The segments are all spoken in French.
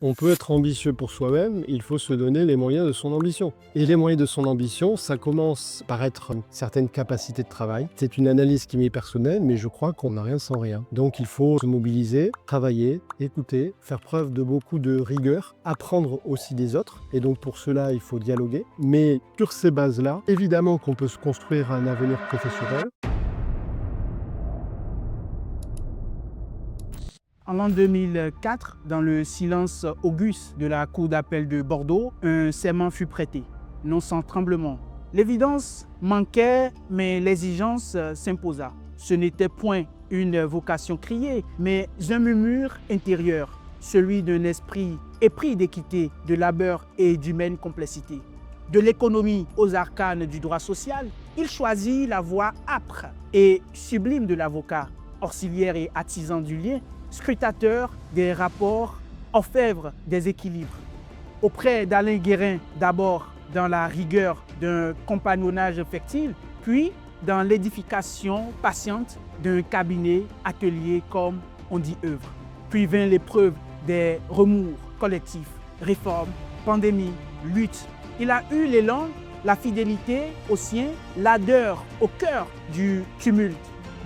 On peut être ambitieux pour soi-même, il faut se donner les moyens de son ambition. Et les moyens de son ambition, ça commence par être une certaine capacité de travail. C'est une analyse qui m'est personnelle, mais je crois qu'on n'a rien sans rien. Donc il faut se mobiliser, travailler, écouter, faire preuve de beaucoup de rigueur, apprendre aussi des autres. Et donc pour cela, il faut dialoguer. Mais sur ces bases-là, évidemment qu'on peut se construire un avenir professionnel. En l'an 2004, dans le silence auguste de la cour d'appel de Bordeaux, un serment fut prêté, non sans tremblement. L'évidence manquait, mais l'exigence s'imposa. Ce n'était point une vocation criée, mais un murmure intérieur, celui d'un esprit épris d'équité, de labeur et d'humaine complexité. De l'économie aux arcanes du droit social, il choisit la voie âpre et sublime de l'avocat, auxiliaire et artisan du lien, scrutateur des rapports, orfèvre des équilibres. Auprès d'Alain Guérin, d'abord dans la rigueur d'un compagnonnage fertile, puis dans l'édification patiente d'un cabinet atelier comme on dit œuvre. Puis vint l'épreuve des remous collectifs, réformes, pandémie, lutte. Il a eu l'élan, la fidélité aux siens, l'ardeur au cœur du tumulte.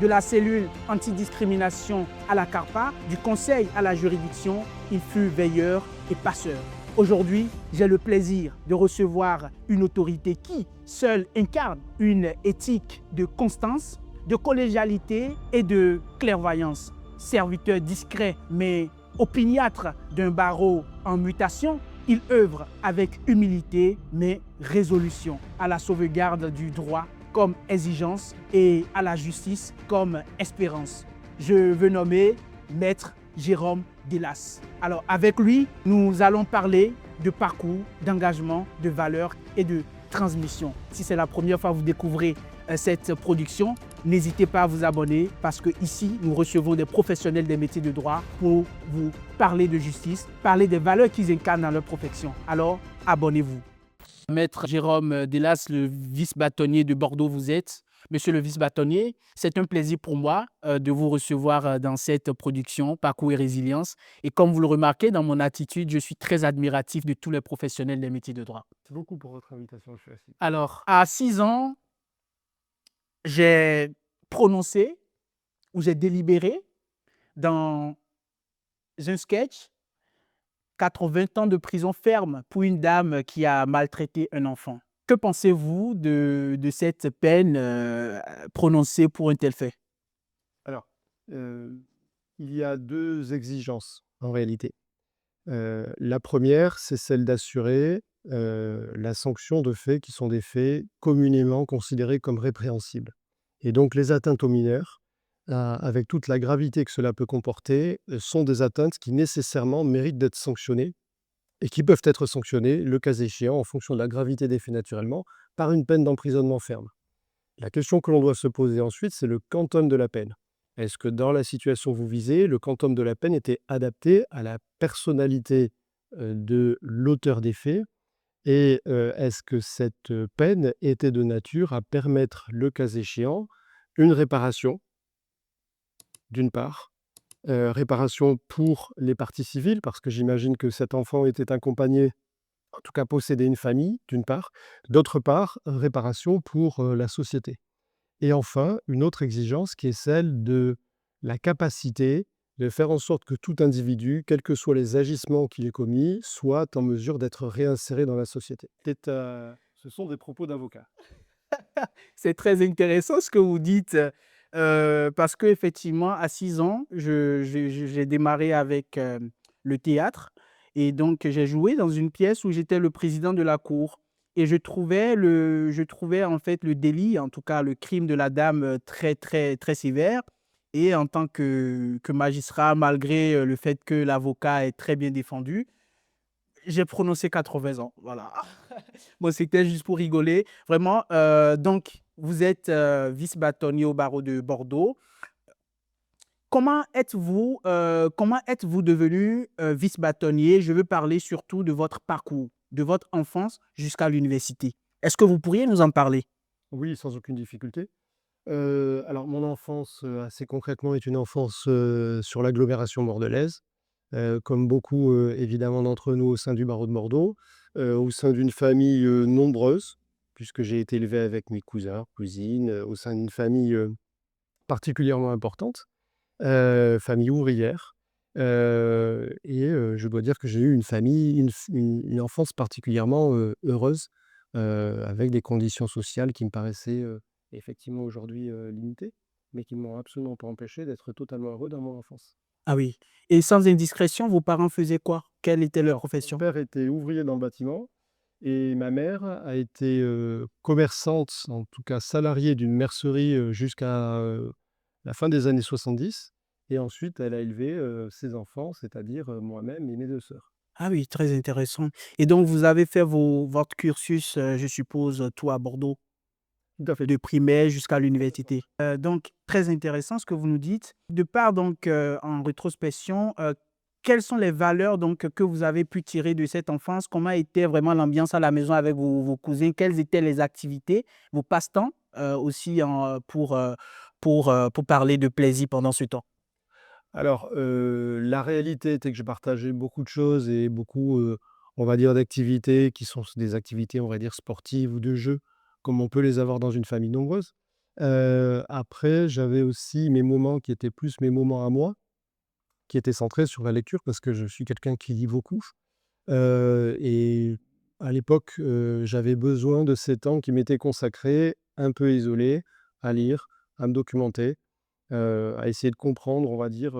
De la cellule antidiscrimination à la CARPA, du conseil à la juridiction, il fut veilleur et passeur. Aujourd'hui, j'ai le plaisir de recevoir une autorité qui, seule, incarne une éthique de constance, de collégialité et de clairvoyance. Serviteur discret mais opiniâtre d'un barreau en mutation, il œuvre avec humilité mais résolution à la sauvegarde du droit comme exigence et à la justice comme espérance. Je veux nommer Maître Jérôme Delas. Alors avec lui, nous allons parler de parcours, d'engagement, de valeurs et de transmission. Si c'est la première fois que vous découvrez cette production, n'hésitez pas à vous abonner parce que ici, nous recevons des professionnels des métiers de droit pour vous parler de justice, parler des valeurs qu'ils incarnent dans leur profession. Alors, abonnez-vous. Maître Jérôme Delas, le vice-bâtonnier de Bordeaux, vous êtes. Monsieur le vice-bâtonnier, c'est un plaisir pour moi de vous recevoir dans cette production Parcours et Résilience. Et comme vous le remarquez dans mon attitude, je suis très admiratif de tous les professionnels des métiers de droit. Merci beaucoup pour votre invitation, je suis assis. Alors, à 6 ans, j'ai prononcé ou j'ai délibéré dans un sketch 80 ans de prison ferme pour une dame qui a maltraité un enfant. Que pensez-vous de cette peine prononcée pour un tel fait? Alors, il y a 2 exigences en réalité. La première, c'est celle d'assurer, la sanction de faits qui sont des faits communément considérés comme répréhensibles. Et donc les atteintes aux mineurs, avec toute la gravité que cela peut comporter, sont des atteintes qui nécessairement méritent d'être sanctionnées et qui peuvent être sanctionnées, le cas échéant, en fonction de la gravité des faits naturellement, par une peine d'emprisonnement ferme. La question que l'on doit se poser ensuite, c'est le quantum de la peine. Est-ce que dans la situation que vous visez, le quantum de la peine était adapté à la personnalité de l'auteur des faits? Et est-ce que cette peine était de nature à permettre, le cas échéant, une réparation, d'une part, réparation pour les parties civiles, parce que j'imagine que cet enfant était accompagné, en tout cas possédait une famille, d'une part, d'autre part, réparation pour la société. Et enfin, une autre exigence qui est celle de la capacité de faire en sorte que tout individu, quels que soient les agissements qu'il ait commis, soit en mesure d'être réinséré dans la société. Ce sont des propos d'avocat. C'est très intéressant ce que vous dites parce qu'effectivement, à 6 ans, j'ai démarré avec le théâtre et donc j'ai joué dans une pièce où j'étais le président de la cour et je trouvais en fait le délit, en tout cas le crime de la dame très, très, très sévère. Et en tant que magistrat, malgré le fait que l'avocat est très bien défendu, j'ai prononcé 80 ans. Voilà. Bon, c'était juste pour rigoler. Vraiment, donc, vous êtes vice-bâtonnier au barreau de Bordeaux. Comment êtes-vous devenu vice-bâtonnier? Je veux parler surtout de votre parcours, de votre enfance jusqu'à l'université. Est-ce que vous pourriez nous en parler? Oui, sans aucune difficulté. Alors mon enfance, assez concrètement, est une enfance, sur l'agglomération bordelaise. comme beaucoup, évidemment d'entre nous au sein du barreau de Bordeaux, au sein d'une famille, nombreuse, puisque j'ai été élevé avec mes cousins, cousines, au sein d'une famille, particulièrement importante, famille ouvrière, je dois dire que j'ai eu une famille, une enfance particulièrement, heureuse, avec des conditions sociales qui me paraissaient, effectivement aujourd'hui, limitées, mais qui ne m'ont absolument pas empêché d'être totalement heureux dans mon enfance. Ah oui. Et sans indiscrétion, vos parents faisaient quoi? Quelle était leur Mon profession? père était ouvrier dans le bâtiment et ma mère a été, commerçante, en tout cas salariée d'une mercerie, jusqu'à, la fin des années 70 et ensuite elle a élevé, ses enfants, c'est-à-dire, moi-même et mes 2 sœurs. Ah oui, très intéressant. Et donc vous avez fait votre cursus, je suppose, tout à Bordeaux, Tout à fait. de primaire jusqu'à Exactement. l'université. Donc très intéressant ce que vous nous dites. De part donc, en rétrospection, quelles sont les valeurs donc que vous avez pu tirer de cette enfance? Comment était vraiment l'ambiance à la maison avec vos cousins? Quelles étaient les activités, vos passe-temps, aussi pour parler de plaisir pendant ce temps? Alors, la réalité était que je partageais beaucoup de choses et beaucoup, on va dire d'activités qui sont des activités, on va dire sportives ou de jeux, comme on peut les avoir dans une famille nombreuse. Après, j'avais aussi mes moments qui étaient plus mes moments à moi, qui étaient centrés sur la lecture parce que je suis quelqu'un qui lit beaucoup. Et à l'époque, j'avais besoin de ces temps qui m'étaient consacrés, un peu isolés, à lire, à me documenter, à essayer de comprendre, on va dire,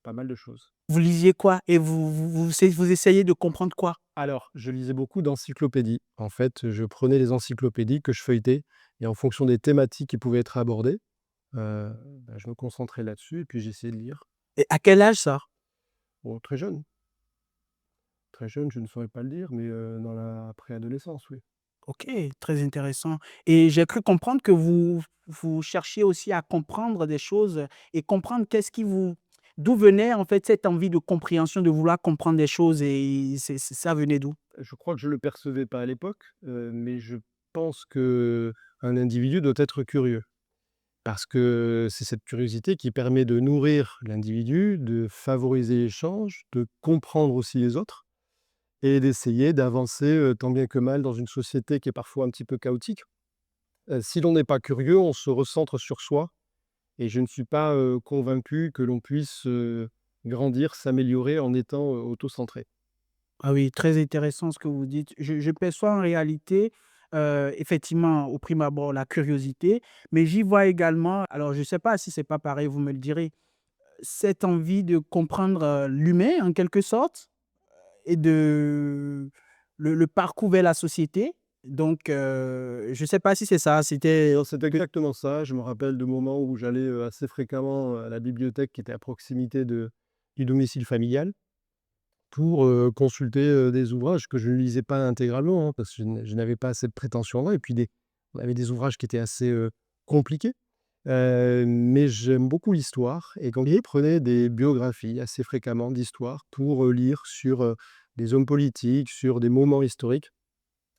pas mal de choses. Vous lisiez quoi? Et vous essayez de comprendre quoi? Alors, je lisais beaucoup d'encyclopédies. En fait, je prenais les encyclopédies que je feuilletais et en fonction des thématiques qui pouvaient être abordées, je me concentrais là-dessus et puis j'essayais de lire. Et à quel âge ça? Bon, très jeune, je ne saurais pas le dire, mais dans la préadolescence, oui. OK, très intéressant. Et j'ai cru comprendre que vous cherchiez aussi à comprendre des choses et comprendre qu'est-ce qui vous d'où venait en fait cette envie de compréhension, de vouloir comprendre des choses et ça venait d'où? Je crois que je le percevais pas à l'époque, mais je pense qu'un individu doit être curieux. Parce que c'est cette curiosité qui permet de nourrir l'individu, de favoriser l'échange, de comprendre aussi les autres et d'essayer d'avancer, tant bien que mal dans une société qui est parfois un petit peu chaotique. Si l'on n'est pas curieux, on se recentre sur soi et je ne suis pas, convaincu que l'on puisse, grandir, s'améliorer en étant, auto-centré. Ah oui, très intéressant ce que vous dites. Je perçois en réalité, effectivement, au prime abord, la curiosité, mais j'y vois également, alors je ne sais pas si c'est pas pareil, vous me le direz, cette envie de comprendre, l'humain en quelque sorte. Et de le parcours vers la société. Donc, je ne sais pas si c'est ça, c'était Non, c'est exactement ça. Je me rappelle de moments où j'allais, assez fréquemment à la bibliothèque qui était à proximité du domicile familial pour, consulter, des ouvrages que je ne lisais pas intégralement, hein, parce que je n'avais pas assez de prétention-là et puis on avait des ouvrages qui étaient assez, compliqués. Mais j'aime beaucoup l'histoire et donc je prenais des biographies assez fréquemment d'histoire pour, lire sur, des hommes politiques, sur des moments historiques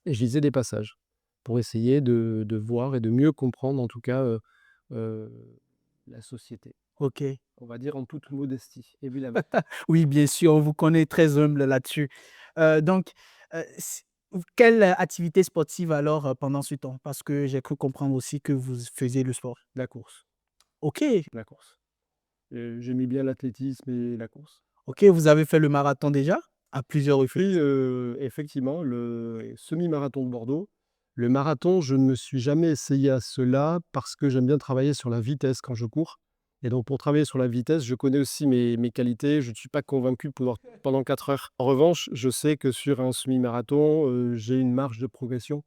et je lisais des passages pour essayer de voir et de mieux comprendre en tout cas, heu, la société. OK. On va dire en toute modestie, évidemment. Oui, bien sûr, on vous connaît très humble là-dessus. Donc, s quelle activité sportive alors, pendant ce temps? Parce que j'ai cru comprendre aussi que vous faisiez le sport. La course, OK, la course. J'aimais bien l'athlétisme et la course. OK, vous avez fait le marathon déjà? À plusieurs Oui, reprises? effectivement, le semi-marathon de Bordeaux. Le marathon, je ne me suis jamais essayé à cela parce que j'aime bien travailler sur la vitesse quand je cours et donc pour travailler sur la vitesse, je connais aussi mes qualités. Je ne suis pas convaincu de pouvoir pendant 4 heures. En revanche, je sais que sur un semi-marathon, j'ai une marge de progression,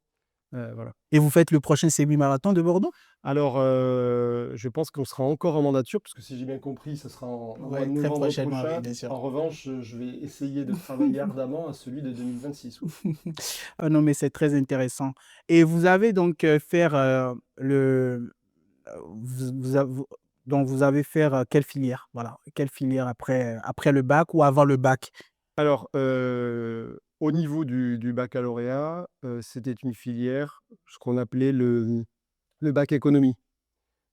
voilà. Et vous faites le prochain semi-marathon de Bordeaux? Alors, je pense qu'on sera encore en mandature, parce que si j'ai bien compris, ce sera en mois de Ouais, très novembre prochainement, oui, prochain. bien sûr. En revanche, je vais essayer de travailler ardemment à celui de 2026, oui. Ah non, mais c'est très intéressant. Et vous avez donc, faire, vous donc vous avez faire, quelle filière? Voilà, quelle filière après le bac ou avant le bac? Alors, au niveau du baccalauréat, c'était une filière, ce qu'on appelait le bac économie.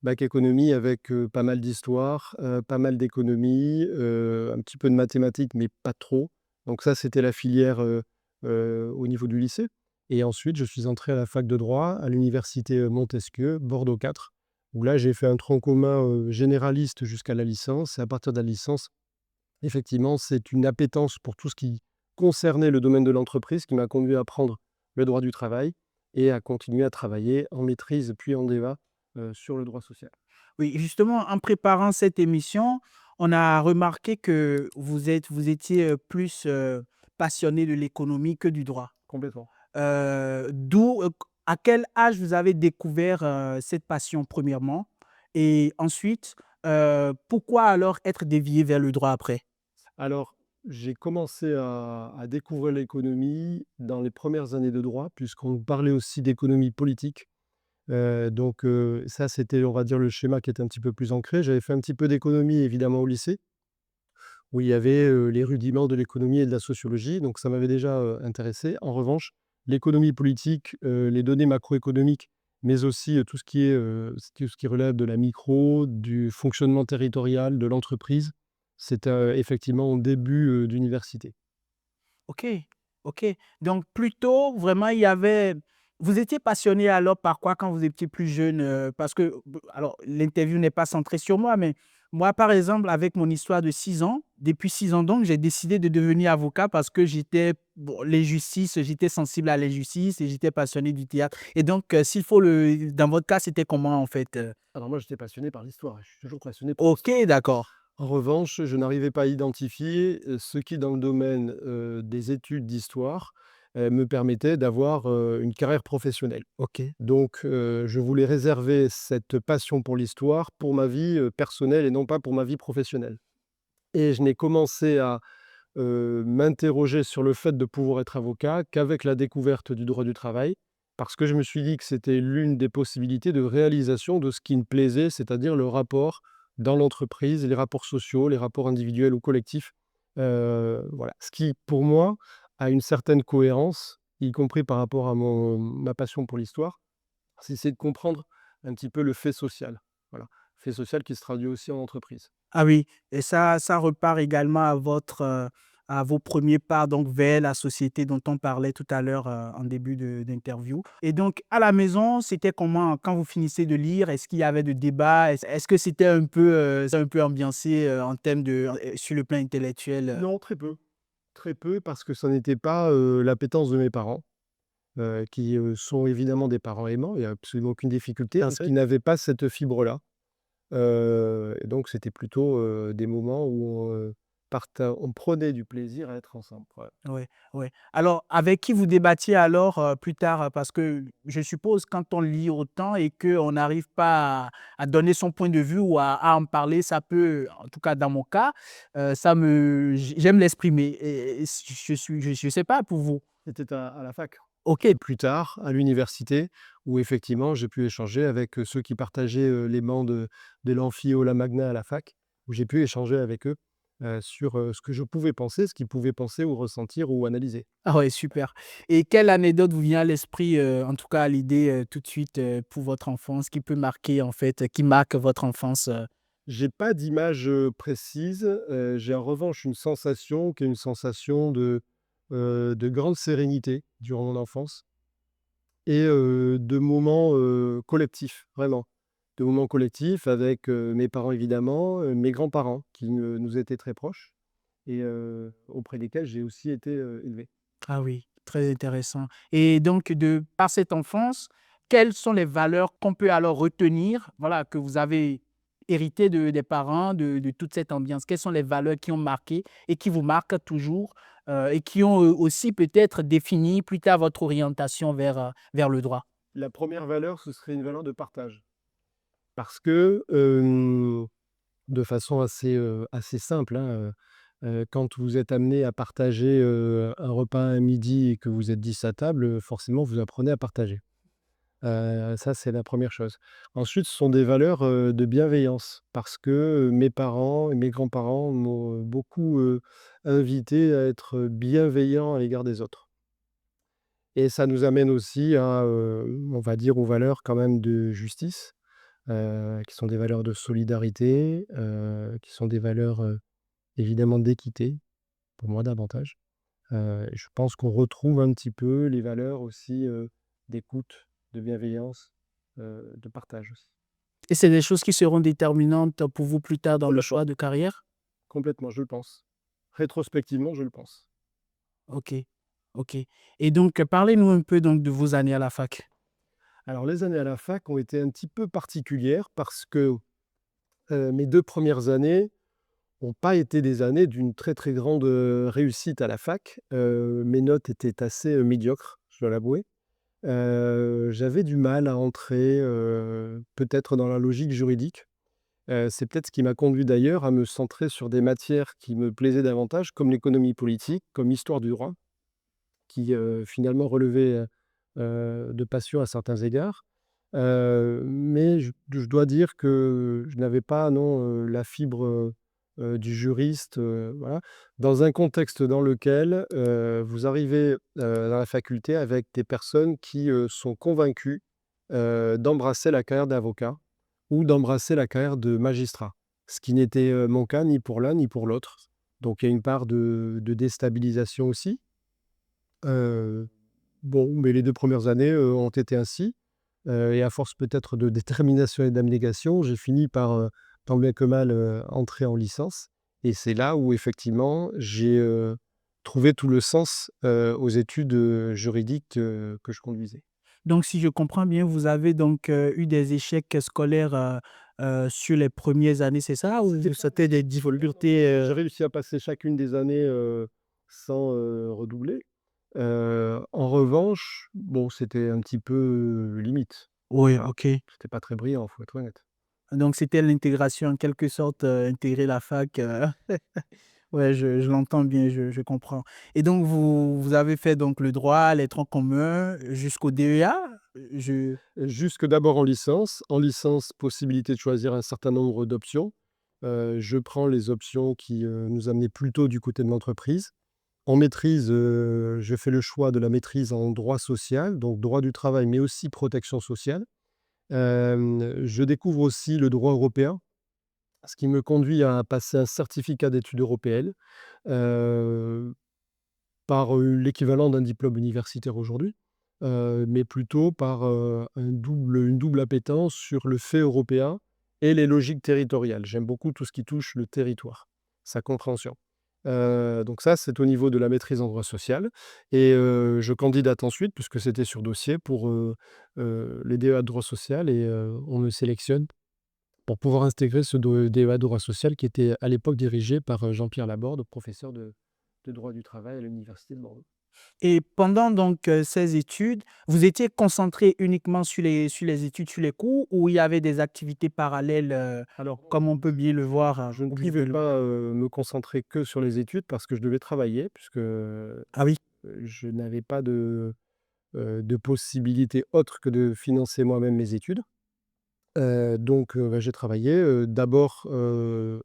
bac économie avec, pas mal d'histoire, pas mal d'économie, un petit peu de mathématiques, mais pas trop. Donc ça, c'était la filière, au niveau du lycée et ensuite je suis entré à la fac de droit à l'université, Montesquieu, Bordeaux 4, où là, j'ai fait un tronc commun, généraliste jusqu'à la licence et à partir de la licence, effectivement, c'est une appétence pour tout ce qui concernait le domaine de l'entreprise qui m'a conduit à prendre le droit du travail et à continuer à travailler en maîtrise puis en DEVA, sur le droit social. Oui, justement, en préparant cette émission, on a remarqué que vous étiez, plus, passionné de l'économie que du droit. Complètement. D'où, à quel âge vous avez découvert, cette passion premièrement? Et ensuite, pourquoi alors être dévié vers le droit après? Alors, j'ai commencé à découvrir l'économie dans les premières années de droit, puisqu'on parlait aussi d'économie politique. Donc, ça, c'était, on va dire, le schéma qui était un petit peu plus ancré. J'avais fait un petit peu d'économie, évidemment, au lycée, où il y avait, les rudiments de l'économie et de la sociologie, donc ça m'avait déjà, intéressé. En revanche, l'économie politique, les données macroéconomiques, mais aussi, tout ce qui relève de la micro, du fonctionnement territorial, de l'entreprise, c'était, effectivement au début, d'université. OK, OK. Donc plutôt vraiment il y avait vous étiez passionné alors par quoi quand vous étiez plus jeune? Parce que alors l'interview n'est pas centrée sur moi, mais moi par exemple avec mon histoire de 6 ans, depuis 6 ans donc j'ai décidé de devenir avocat parce que j'étais bon les justices, j'étais sensible à l'injustice et j'étais passionné du théâtre et donc s'il faut le dans votre cas, c'était comment en fait? Alors moi, j'étais passionné par l'histoire, je suis toujours passionné par l'histoire. OK, d'accord. En revanche, je n'arrivais pas à identifier, ce qui dans le domaine, des études d'histoire, me permettait d'avoir, une carrière professionnelle. OK. Donc, je voulais réserver cette passion pour l'histoire pour ma vie, personnelle et non pas pour ma vie professionnelle. Et je n'ai commencé à, m'interroger sur le fait de pouvoir être avocat qu'avec la découverte du droit du travail, parce que je me suis dit que c'était l'une des possibilités de réalisation de ce qui me plaisait, c'est-à-dire le rapport dans l'entreprise, les rapports sociaux, les rapports individuels ou collectifs. Voilà. Ce qui, pour moi, a une certaine cohérence, y compris par rapport à ma passion pour l'histoire, c'est de comprendre un petit peu le fait social. Voilà. Fait social qui se traduit aussi en entreprise. Ah oui et ça repart également à votre, à vos premiers pas donc vers la société dont on parlait tout à l'heure, en début de d'interview et donc à la maison, c'était comment quand vous finissez de lire? Est-ce qu'il y avait de débats? Est-ce que c'était un peu ambiancé, en termes de sur le plan intellectuel? Non, très peu. Très peu parce que ça n'était pas, l'appétence de mes parents, qui, sont évidemment des parents aimants, il y a absolument aucune difficulté, Tout hein, à ce qui fait. n'avait pas cette fibre-là. Et donc c'était plutôt, des moments où on prenait du plaisir à être ensemble, voilà. Ouais, ouais. Alors, avec qui vous débattiez alors, plus tard? Parce que je suppose quand on lit autant et qu'on n'arrive pas à donner son point de vue ou à en parler, ça peut, en tout cas dans mon cas, ça me j'aime l'exprimer et je sais pas pour vous. C'était à la fac. OK, Et plus tard, à l'université, où effectivement j'ai pu échanger avec, ceux qui partageaient, les bancs de l'amphi Aula Magna à la fac, où j'ai pu échanger avec eux, sur, ce que je pouvais penser, ce qu'ils pouvaient penser ou ressentir ou analyser. ah ouais, super et quelle anecdote vous vient à l'esprit, en tout cas à l'idée, tout de suite, pour votre enfance, qui peut marquer en fait, qui marque votre enfance? J'ai pas d'image, précise, j'ai en revanche une sensation qui est une sensation de grande sérénité durant mon enfance et de moments, collectifs, vraiment. De moments collectifs avec, mes parents évidemment, mes grands-parents qui, nous étaient très proches et auprès desquels j'ai aussi été, élevé. Ah oui, très intéressant et donc de par cette enfance, quelles sont les valeurs qu'on peut alors retenir, voilà, que vous avez héritées des parents, de toute cette ambiance? Quelles sont les valeurs qui ont marqué et qui vous marquent toujours, et qui ont, aussi peut-être défini plus tard votre orientation vers le droit? La première valeur, ce serait une valeur de partage parce que, de façon assez simple, hein, quand vous êtes amené à partager, un repas à midi et que vous êtes 10 à table, forcément vous apprenez à partager. Ça, c'est la première chose. Ensuite, ce sont des valeurs, de bienveillance parce que, mes parents et mes grands-parents m'ont, beaucoup, invité à être bienveillant à l'égard des autres et ça nous amène aussi à, on va dire aux valeurs quand même de justice, qui sont des valeurs de solidarité, qui sont des valeurs, évidemment d'équité, pour moi davantage. Et je pense qu'on retrouve un petit peu les valeurs aussi, d'écoute, de bienveillance, de partage aussi. Et c'est des choses qui seront déterminantes pour vous plus tard dans le Complètement, choix de carrière? complètement, je le pense. Rétrospectivement, je le pense. OK, OK. Et donc, parlez-nous un peu donc de vos années à la fac. Alors les années à la fac ont été un petit peu particulières parce que, mes 2 premières années ont pas été des années d'une très, très grande, réussite à la fac. Mes notes étaient assez, médiocres, je dois l'avouer. J'avais du mal à entrer, peut-être dans la logique juridique. C'est peut-être ce qui m'a conduit d'ailleurs à me centrer sur des matières qui me plaisaient davantage, comme l'économie politique, comme l'histoire du droit, qui, finalement relevaient, de passion à certains égards. Mais je dois dire que je n'avais pas, non, la fibre, du juriste, voilà. Dans un contexte dans lequel, vous arrivez, dans la faculté avec des personnes qui, sont convaincues, d'embrasser la carrière d'avocat ou d'embrasser la carrière de magistrat. Ce qui n'était, mon cas ni pour l'un ni pour l'autre. Donc il y a une part de déstabilisation aussi. Heu, bon, mais les 2 premières années, ont été ainsi. Et à force peut-être de détermination et d'abnégation, j'ai fini par, tant bien que mal, entrer en licence et c'est là où effectivement j'ai, trouvé tout le sens, aux études, juridiques, que je conduisais. Donc si je comprends bien, vous avez donc, eu des échecs scolaires, sur les premières années, c'est ça? Ou C'était pas c'était des difficultés, J'ai réussi à passer chacune des années, sans, redoubler. En revanche, bon, c'était un petit peu, limite. oui, Voilà. OK. C'était pas très brillant, faut être honnête. Donc c'était l'intégration en quelque sorte, intégrer la fac, ouais, je l'entends bien, je comprends. Et donc vous avez fait donc le droit, les troncs communs jusqu'au DEA? Je Jusque d'abord en licence. En licence, possibilité de choisir un certain nombre d'options. Je prends les options qui, nous amenaient plutôt du côté de l'entreprise. En maîtrise, je fais le choix de la maîtrise en droit social, donc droit du travail, mais aussi protection sociale. Je découvre aussi le droit européen, ce qui me conduit à passer un certificat d'études européennes, heu, par, l'équivalent d'un diplôme universitaire aujourd'hui, mais plutôt par, une double appétence sur le fait européen et les logiques territoriales. J'aime beaucoup tout ce qui touche le territoire, sa compréhension. Donc ça, c'est au niveau de la maîtrise en droit social et je candidate ensuite, puisque c'était sur dossier, pour, les DEA de droit social et on me sélectionne pour pouvoir intégrer ce DEA de droit social qui était à l'époque dirigé par, Jean-Pierre Laborde, professeur de droit du travail à l'université de Bordeaux. Et pendant donc, ces études, vous étiez concentré uniquement sur les études, sur les cours ou il y avait des activités parallèles, Alors, comme on peut bien le voir, je ne au pouvais visuel? pas, me concentrer que sur les études parce que je devais travailler puisque, Ah oui. je n'avais pas de possibilité autre que de financer moi-même mes études. Donc, bah, j'ai travaillé, d'abord, dans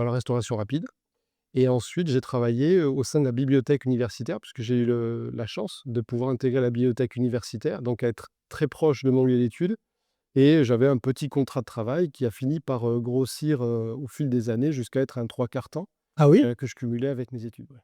la restauration rapide et ensuite j'ai travaillé, au sein de la bibliothèque universitaire puisque j'ai eu la chance de pouvoir intégrer la bibliothèque universitaire, donc à être très proche de mon lieu d'études et j'avais un petit contrat de travail qui a fini par, grossir, au fil des années jusqu'à être un 3/4 temps, Ah oui? que je cumulais avec mes études, ouais.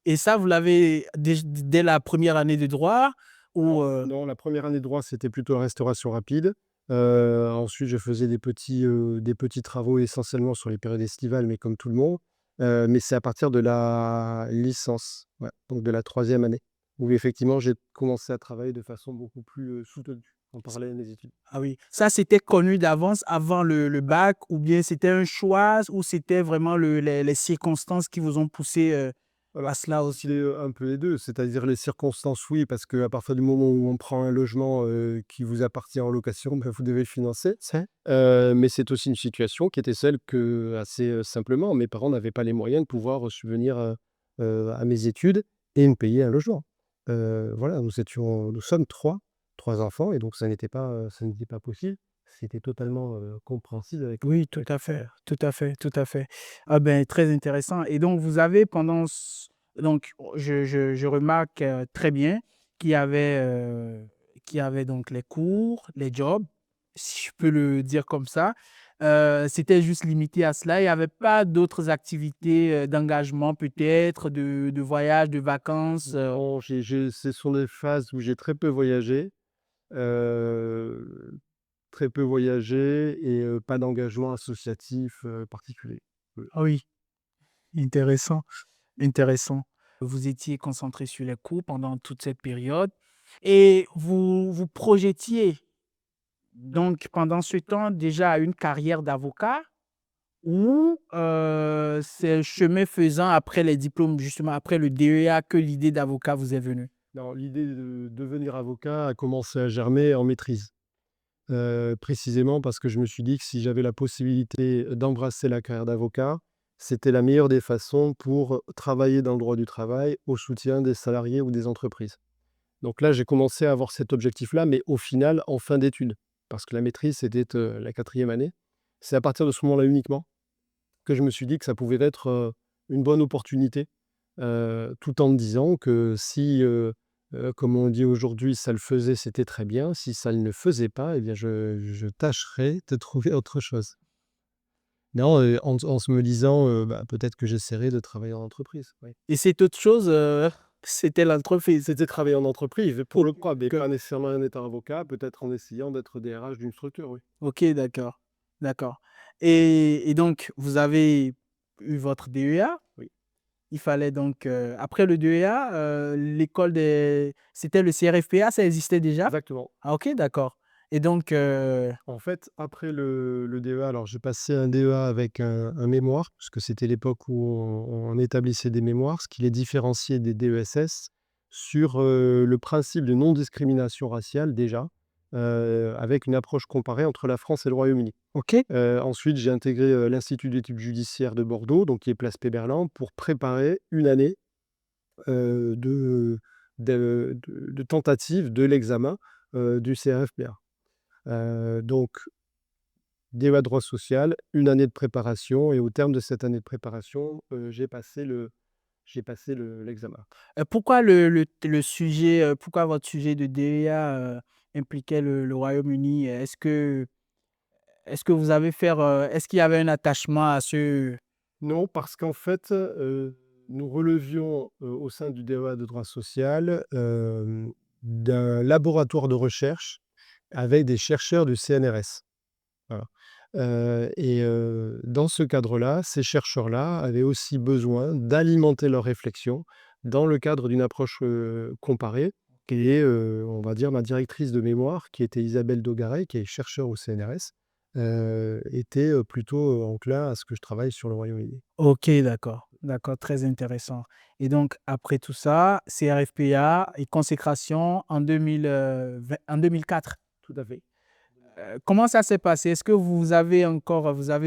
Et ça, vous l'avez dès la première année de droit ou, Non, la première année de droit, c'était plutôt la restauration rapide. Ensuite, je faisais des petits travaux essentiellement sur les périodes estivales, mais comme tout le monde. Mais c'est à partir de la licence, ouais, donc de la troisième année, où effectivement j'ai commencé à travailler de façon beaucoup plus, soutenue, en parallèle de mes études. ah oui, ça c'était connu d'avance avant le bac ou bien c'était un choix ou c'était vraiment les circonstances qui vous ont poussé, à Alors, cela aussi? c'est, un peu les 2, c'est-à-dire les circonstances, oui, parce qu'à partir du moment où on prend un logement, qui vous appartient en location, bah, vous devez le financer. C'est Mais c'est aussi une situation qui était celle que, assez, simplement, mes parents n'avaient pas les moyens de pouvoir, subvenir, à mes études et me payer un logement. Voilà, nous sommes trois enfants et donc ça n'était pas possible. C'était totalement, compréhensible Oui, tout avec à mon fait, père. tout à fait, tout à fait. Ah ben, très intéressant et donc vous avez pendant ce donc je remarque, très bien qu'il y avait donc les cours, les jobs si je peux le dire comme ça. C'était juste limité à cela. Il n'y avait pas d'autres activités d'engagement peut-être, de voyage, de vacances. Non, ce sont des phases où j'ai très peu voyagé. Heu, Très peu voyagé et pas d'engagement associatif, particulier. Ah oui, intéressant, intéressant. Vous étiez concentré sur les cours pendant toute cette période et vous vous projetiez donc pendant ce temps déjà à une carrière d'avocat ou c'est chemin faisant après les diplômes, justement après le DEA que l'idée d'avocat vous est venue? Non, l'idée de devenir avocat a commencé à germer en maîtrise. Précisément parce que je me suis dit que si j'avais la possibilité d'embrasser la carrière d'avocat, c'était la meilleure des façons pour travailler dans le droit du travail au soutien des salariés ou des entreprises. Donc là, j'ai commencé à avoir cet objectif-là, mais au final, en fin d'études, parce que la maîtrise, c'était, la 4e année. C'est à partir de ce moment-là uniquement que je me suis dit que ça pouvait être, une bonne opportunité, tout en me disant que si, comme on dit aujourd'hui, ça le faisait, c'était très bien. Si ça ne le faisait pas, eh bien je tâcherais de trouver autre chose. Non, en se me disant, bah, peut-être que j'essaierai de travailler en entreprise, oui. Et cette autre chose, c'était l'entreprise? C'était travailler en entreprise pour le coup, mais Que pas nécessairement en étant avocat, peut-être en essayant d'être DRH d'une structure, oui. OK, d'accord, d'accord et donc vous avez eu votre DEA. Oui, Il fallait donc, après le DEA, l'école des c'était le CRFPA, ça existait déjà? exactement. Ah OK, d'accord et donc, En fait, après le DEA, alors j'ai passé un DEA avec un mémoire, parce que c'était l'époque où on établissait des mémoires, ce qui les différenciait des DESS sur, le principe de non-discrimination raciale déjà, avec une approche comparée entre la France et le Royaume-Uni. OK. Ensuite, j'ai intégré, l'Institut d'études judiciaires de Bordeaux, donc qui est place Péberlan, pour préparer une année, de tentative de l'examen, du CRFPA. Donc DEA droit social, une année de préparation et au terme de cette année de préparation, j'ai passé l'examen. Pourquoi le sujet, pourquoi votre sujet de DEA, impliquait le Royaume-Uni? Est-ce que vous avez faire, est-ce qu'il y avait un attachement à ce Non, parce qu'en fait, nous relevions, au sein du DEA de droit social, d'un laboratoire de recherche avec des chercheurs du CNRS. Voilà. Dans ce cadre-là, ces chercheurs-là avaient aussi besoin d'alimenter leurs réflexions dans le cadre d'une approche, comparée et on va dire ma directrice de mémoire qui était Isabelle Dogaret, qui est chercheure au CNRS, était, plutôt, enclin à ce que je travaille sur le Royaume-Uni. OK, d'accord, d'accord, très intéressant et donc après tout ça, CRFPA et consécration en 2004. Tout à fait. Comment ça s'est passé? Est-ce que vous avez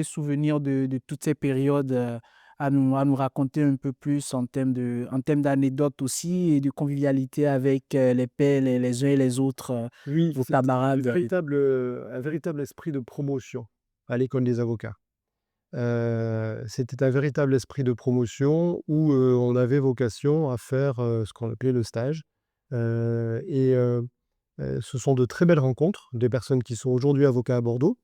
souvenir de toutes ces périodes, à nous raconter un peu plus en termes d'anecdotes aussi et de convivialité avec, les pairs, les uns et les autres, Oui, vos c'était camarades? un véritable esprit de promotion à l'école des avocats. C'était un véritable esprit de promotion où, on avait vocation à faire, ce qu'on appelait le stage. Ce sont de très belles rencontres, des personnes qui sont aujourd'hui avocats à Bordeaux,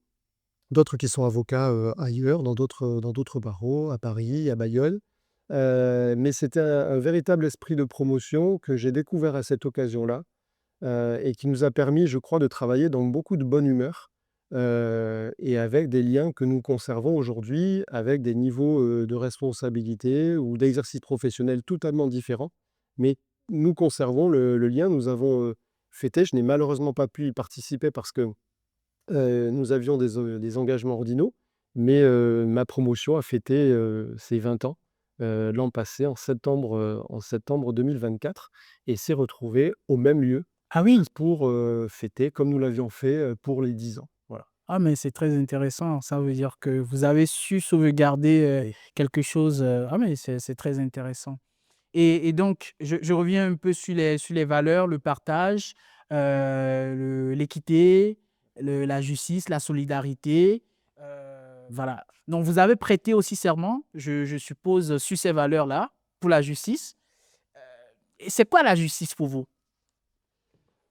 d'autres qui sont avocats, ailleurs, dans d'autres barreaux, à Paris, à Bayonne. Mais c'était un véritable esprit de promotion que j'ai découvert à cette occasion-là, et qui nous a permis, je crois, de travailler dans beaucoup de bonne humeur, et avec des liens que nous conservons aujourd'hui, avec des niveaux, de responsabilité ou d'exercice professionnel totalement différents. Mais nous conservons le lien. Nous avons, fêté, je n'ai malheureusement pas pu y participer parce que, nous avions des engagements ordinaux, mais, ma promotion a fêté, ses 20 ans, l'an passé en septembre 2024 et s'est retrouvée au même lieu Ah oui! pour, fêter comme nous l'avions fait, pour les 10 ans. Voilà. Ah mais c'est très intéressant. Ça veut dire que vous avez su sauvegarder, Oui. quelque chose, ah mais c'est très intéressant et donc je reviens un peu sur les valeurs, le partage, l'équité, la justice, la solidarité, voilà. Donc vous avez prêté aussi serment, je suppose, sur ces valeurs-là, pour la justice. Heu et c'est quoi la justice pour vous?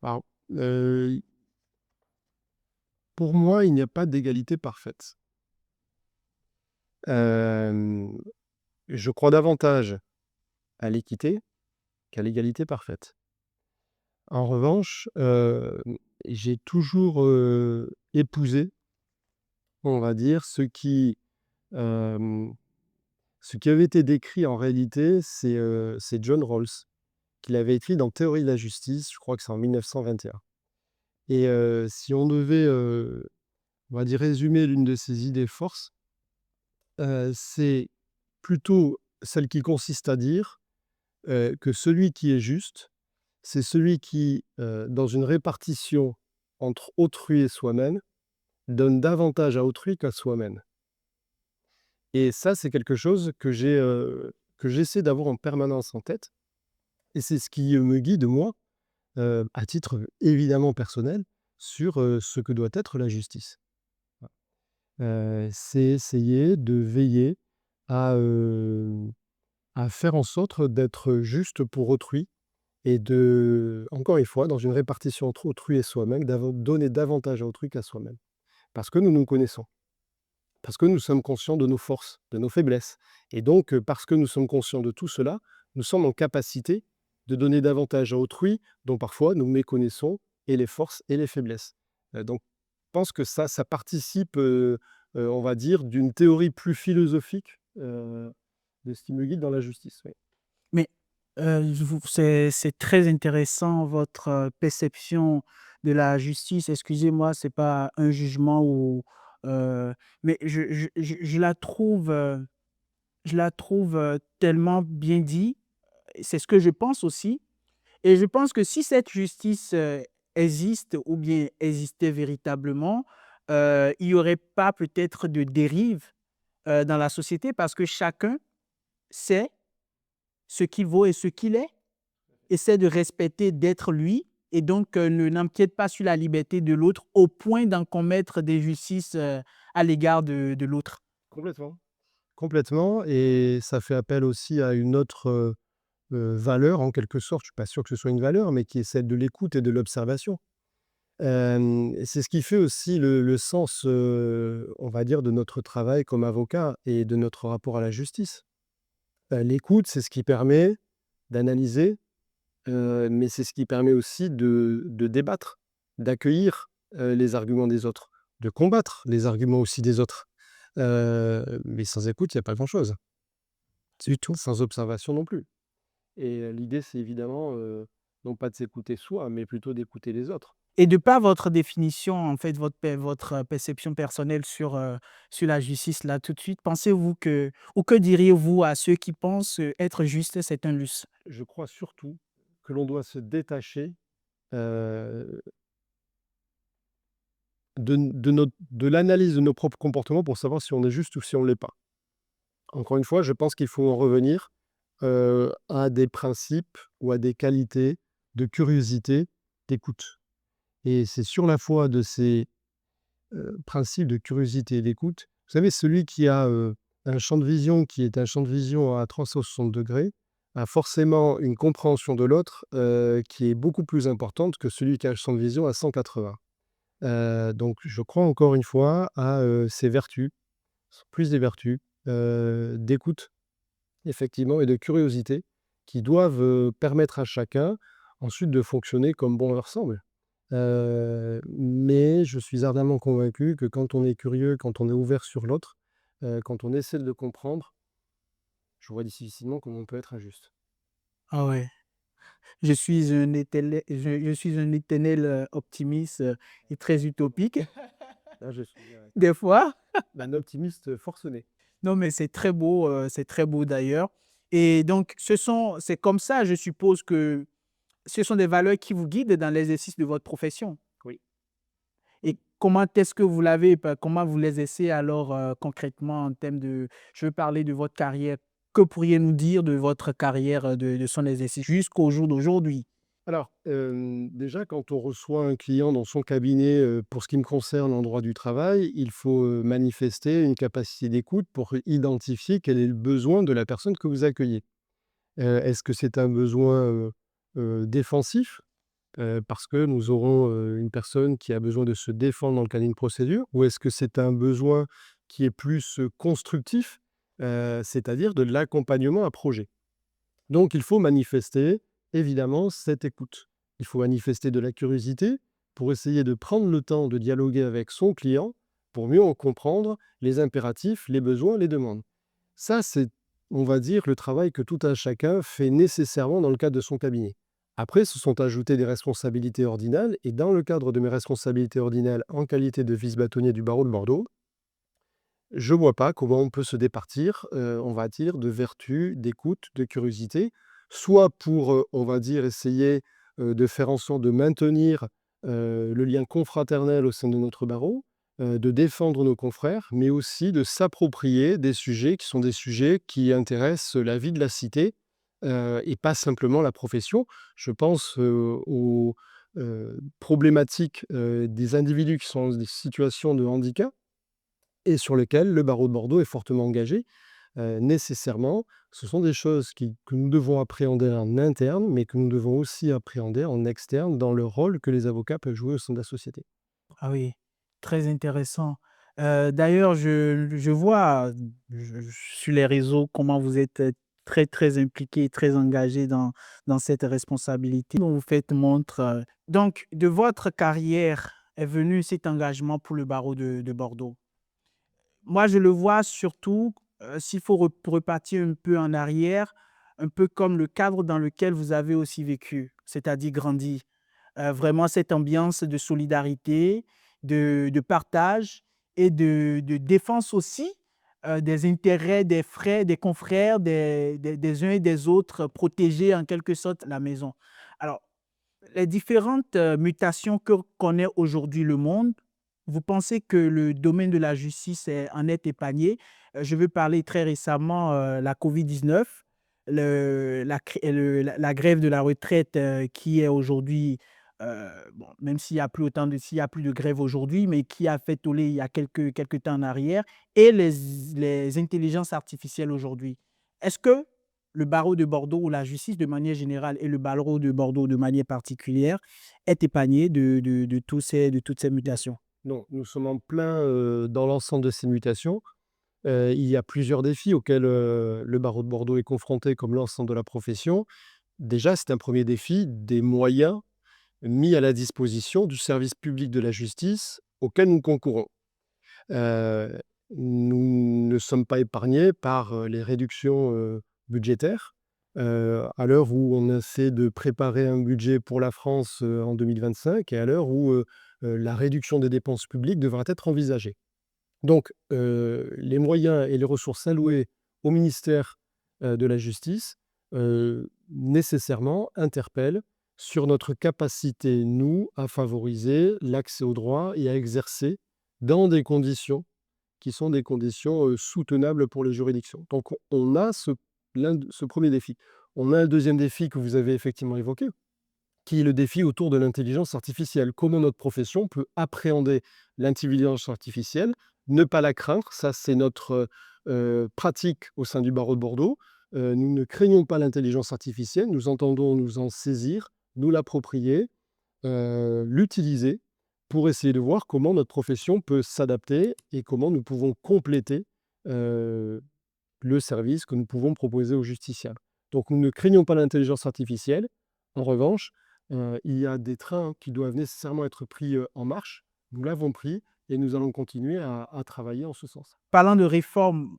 Alors, heu, Pour moi, il n'y a pas d'égalité parfaite. Hem, je crois davantage à l'équité qu'à l'égalité parfaite. En revanche, j'ai toujours, épousé, on va dire, hem, ce qui avait été décrit en réalité, c'est John Rawls, qui l'avait écrit dans Théorie de la justice, je crois que c'est en 1921 et si on devait, on va dire résumer l'une de ses idées forces, c'est plutôt celle qui consiste à dire, que celui qui est juste, c'est celui qui, dans une répartition entre autrui et soi-même, donne davantage à autrui qu'à soi-même. Et ça, c'est quelque chose que j'essaie d'avoir en permanence en tête et c'est ce qui, me guide moi, à titre évidemment personnel, sur, ce que doit être la justice. C'est essayer de veiller à, à faire en sorte d'être juste pour autrui et de encore une fois, dans une répartition entre autrui et soi-même, donner davantage à autrui qu'à soi-même. Parce que nous nous connaissons, parce que nous sommes conscients de nos forces, de nos faiblesses et donc parce que nous sommes conscients de tout cela, nous sommes en capacité de donner davantage à autrui, dont parfois nous méconnaissons et les forces et les faiblesses. Donc je pense que ça participe, on va dire, d'une théorie plus philosophique, de ce qui me guide dans la justice, oui. Mais c'est très intéressant votre perception de la justice. Excusez-moi, c'est pas un jugement ou mais je la trouve tellement bien dit. C'est ce que je pense aussi. Et je pense que si cette justice existe ou bien existait véritablement, il n'y aurait pas peut-être de dérive dans la société parce que chacun sait ce qu'il vaut et ce qu'il est, essaie de respecter, d'être lui, et donc ne n'empiète pas sur la liberté de l'autre au point d'en commettre des justices à l'égard de l'autre. Complètement. Complètement et ça fait appel aussi à une autre, valeur en quelque sorte, je suis pas sûr que ce soit une valeur, mais qui est celle de l'écoute et de l'observation. Et c'est ce qui fait aussi le sens, on va dire, de notre travail comme avocat et de notre rapport à la justice. L'écoute, c'est ce qui permet d'analyser, mais c'est ce qui permet aussi de débattre, d'accueillir, les arguments des autres, de combattre les arguments aussi des autres. Mais sans écoute, il y a pas grand-chose. Du tout. Sans observation non plus. Et l'idée, c'est évidemment, non pas de s'écouter soi, mais plutôt d'écouter les autres. Et de par votre définition, en fait, votre perception personnelle sur la justice, là, tout de suite, pensez-vous que, ou que diriez-vous à ceux qui pensent être juste, c'est un luxe? Je crois surtout que l'on doit se détacher, heu, de l'analyse de nos propres comportements pour savoir si on est juste ou si on ne l'est pas. Encore une fois, je pense qu'il faut en revenir, à des principes ou à des qualités de curiosité, d'écoute. Et c'est sur la foi de ces principe de curiosité et d'écoute. Vous savez, celui qui a, un champ de vision qui est un champ de vision à 360° a forcément une compréhension de l'autre, qui est beaucoup plus importante que celui qui a un champ de vision à 180. Donc je crois encore une fois à, ces vertus, ce sont plus des vertus, d'écoute effectivement et de curiosité qui doivent, permettre à chacun ensuite de fonctionner comme bon leur semble. Mais je suis ardemment convaincu que quand on est curieux, quand on est ouvert sur l'autre, quand on essaie de le comprendre, je vois difficilement comment on peut être injuste. Ah ouais. Je suis un éternel optimiste et très utopique, Là, je suis, des fois. un optimiste forcené. Non, mais c'est très beau d'ailleurs. Et donc, c'est comme ça, je suppose que ce sont des valeurs qui vous guident dans l'exercice de votre profession. Oui. Et comment est-ce que vous l'avez, comment vous les essayez alors concrètement en termes de, je veux parler de votre carrière. Que pourriez-vous nous dire de votre carrière, de son exercice jusqu'au jour d'aujourd'hui? Alors, déjà quand on reçoit un client dans son cabinet, pour ce qui me concerne en droit du travail, il faut, manifester une capacité d'écoute pour identifier quel est le besoin de la personne que vous accueillez. Est-ce que c'est un besoin, défensif? parce que nous aurons, une personne qui a besoin de se défendre dans le cadre d'une procédure? Ou est-ce que c'est un besoin qui est plus, constructif, c'est-à-dire de l'accompagnement à projet? Donc il faut manifester évidemment cette écoute. Il faut manifester de la curiosité pour essayer de prendre le temps de dialoguer avec son client pour mieux en comprendre les impératifs, les besoins, les demandes. Ça, c'est, on va dire, le travail que tout un chacun fait nécessairement dans le cadre de son cabinet. Après, se sont ajoutées des responsabilités ordinales et dans le cadre de mes responsabilités ordinales en qualité de vice-bâtonnier du barreau de Bordeaux, je vois pas comment on peut se départir, on va dire, de vertu, d'écoute, de curiosité, soit pour, on va dire, essayer, de faire en sorte de maintenir, le lien confraternel au sein de notre barreau, de défendre nos confrères, mais aussi de s'approprier des sujets qui sont des sujets qui intéressent la vie de la cité, et pas simplement la profession. Je pense, aux, problématiques, des individus qui sont dans des situations de handicap et sur lequel le barreau de Bordeaux est fortement engagé. Nécessairement, ce sont des choses que nous devons appréhender en interne, mais que nous devons aussi appréhender en externe dans le rôle que les avocats peuvent jouer au sein de la société. Ah oui, très intéressant. D'ailleurs, je vois, sur les réseaux comment vous êtes, très, très impliqué, très engagé dans cette responsabilité dont vous faites montre, donc de votre carrière est venu cet engagement pour le barreau de Bordeaux? Moi, je le vois surtout, s'il faut repartir un peu en arrière, un peu comme le cadre dans lequel vous avez aussi vécu, c'est-à-dire grandi. Vraiment cette ambiance de solidarité, de partage et de défense aussi, des intérêts des frères, des confrères, des uns et des autres, protéger en quelque sorte la maison. Alors, les différentes, mutations que connaît aujourd'hui le monde, vous pensez que le domaine de la justice en est épargné? Je veux parler très récemment, la COVID-19, la grève de la retraite, qui est aujourd'hui, bon, même s'il y a plus de grève aujourd'hui, mais qui a fait toller il y a quelques temps en arrière, et les intelligences artificielles aujourd'hui. Est-ce que le barreau de Bordeaux ou la justice de manière générale et le barreau de Bordeaux de manière particulière est épargné de toutes ces mutations? Non, nous sommes en plein, dans l'ensemble de ces mutations. Il y a plusieurs défis auxquels, le barreau de Bordeaux est confronté comme l'ensemble de la profession. Déjà, c'est un premier défi des moyens mis à la disposition du service public de la justice auquel nous concourons. Heu, Nous ne sommes pas épargnés par, les réductions, budgétaires. À l'heure où on essaie de préparer un budget pour la France, en 2025 et à l'heure où, la réduction des dépenses publiques devra être envisagée. Donc, les moyens et les ressources allouées au ministère, de la Justice, nécessairement interpellent sur notre capacité, nous, à favoriser l'accès au droit et à exercer dans des conditions qui sont des conditions, soutenables pour les juridictions. Donc on a ce 1er défi. On a un deuxième défi que vous avez effectivement évoqué, qui est le défi autour de l'intelligence artificielle. Comment notre profession peut appréhender l'intelligence artificielle, ne pas la craindre, ça c'est notre, pratique au sein du barreau de Bordeaux. Nous ne craignons pas l'intelligence artificielle, nous entendons nous en saisir, nous l'approprier, l'utiliser pour essayer de voir comment notre profession peut s'adapter et comment nous pouvons compléter, heu, le service que nous pouvons proposer aux justiciables. Donc nous ne craignons pas l'intelligence artificielle. En revanche, il y a des trains qui doivent nécessairement être pris, en marche. Nous l'avons pris et nous allons continuer à travailler en ce sens. Parlant de réformes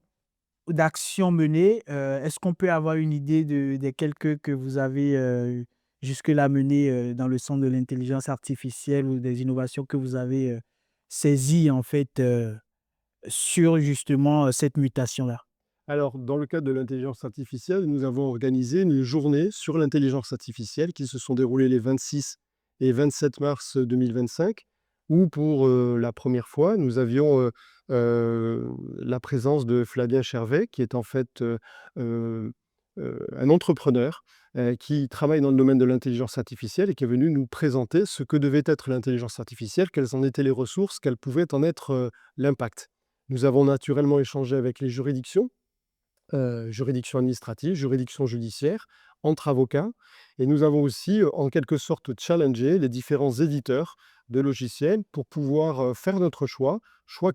ou d'actions menées, est-ce qu'on peut avoir une idée des quelques que vous avez, jusque-là menées, dans le sens de l'intelligence artificielle ou des innovations que vous avez, saisies en fait, sur justement, cette mutation-là? Alors, dans le cadre de l'intelligence artificielle, nous avons organisé une journée sur l'intelligence artificielle qui se sont déroulées les 26 et 27 mars 2025, où pour la première fois, nous avions la présence de Flavien Chervet, qui est en fait un entrepreneur qui travaille dans le domaine de l'intelligence artificielle et qui est venu nous présenter ce que devait être l'intelligence artificielle, quelles en étaient les ressources, quel pouvait en être l'impact. Nous avons naturellement échangé avec les juridictions juridiction administrative, juridiction judiciaire, entre avocats. Et nous avons aussi, en quelque sorte, challengé les différents éditeurs de logiciels pour pouvoir faire notre choix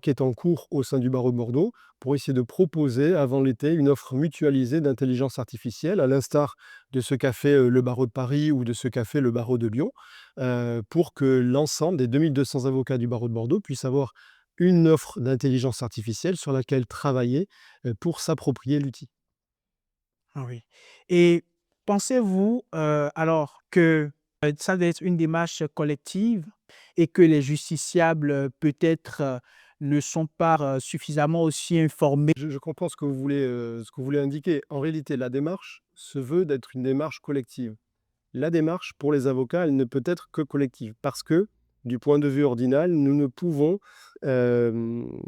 qui est en cours au sein du barreau de Bordeaux, pour essayer de proposer avant l'été une offre mutualisée d'intelligence artificielle, à l'instar de ce qu'a fait le barreau de Paris ou de ce qu'a fait le barreau de Lyon, pour que l'ensemble des 2200 avocats du barreau de Bordeaux puissent avoir une offre d'intelligence artificielle sur laquelle travailler pour s'approprier l'outil. Ah oui. Et pensez-vous alors que ça doit être une démarche collective et que les justiciables peut-être ne sont pas suffisamment aussi informés? Je comprends ce que vous voulez indiquer. En réalité, la démarche se veut d'être une démarche collective. La démarche, pour les avocats, elle ne peut être que collective parce que, du point de vue ordinal, nous ne pouvons, hem,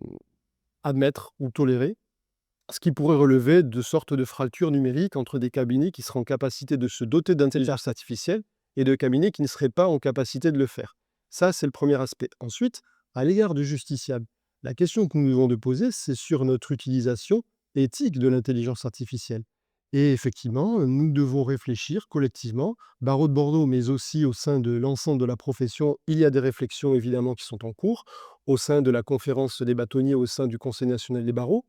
admettre ou tolérer ce qui pourrait relever de sortes de fractures numériques entre des cabinets qui seraient en capacité de se doter d'intelligence artificielle et de cabinets qui ne seraient pas en capacité de le faire. Ça, c'est le premier aspect. Ensuite, à l'égard du justiciable, la question que nous devons de poser, c'est sur notre utilisation éthique de l'intelligence artificielle. Et effectivement, nous devons réfléchir collectivement, barreau de Bordeaux, mais aussi au sein de l'ensemble de la profession, il y a des réflexions évidemment qui sont en cours, au sein de la conférence des bâtonniers, au sein du Conseil national des barreaux,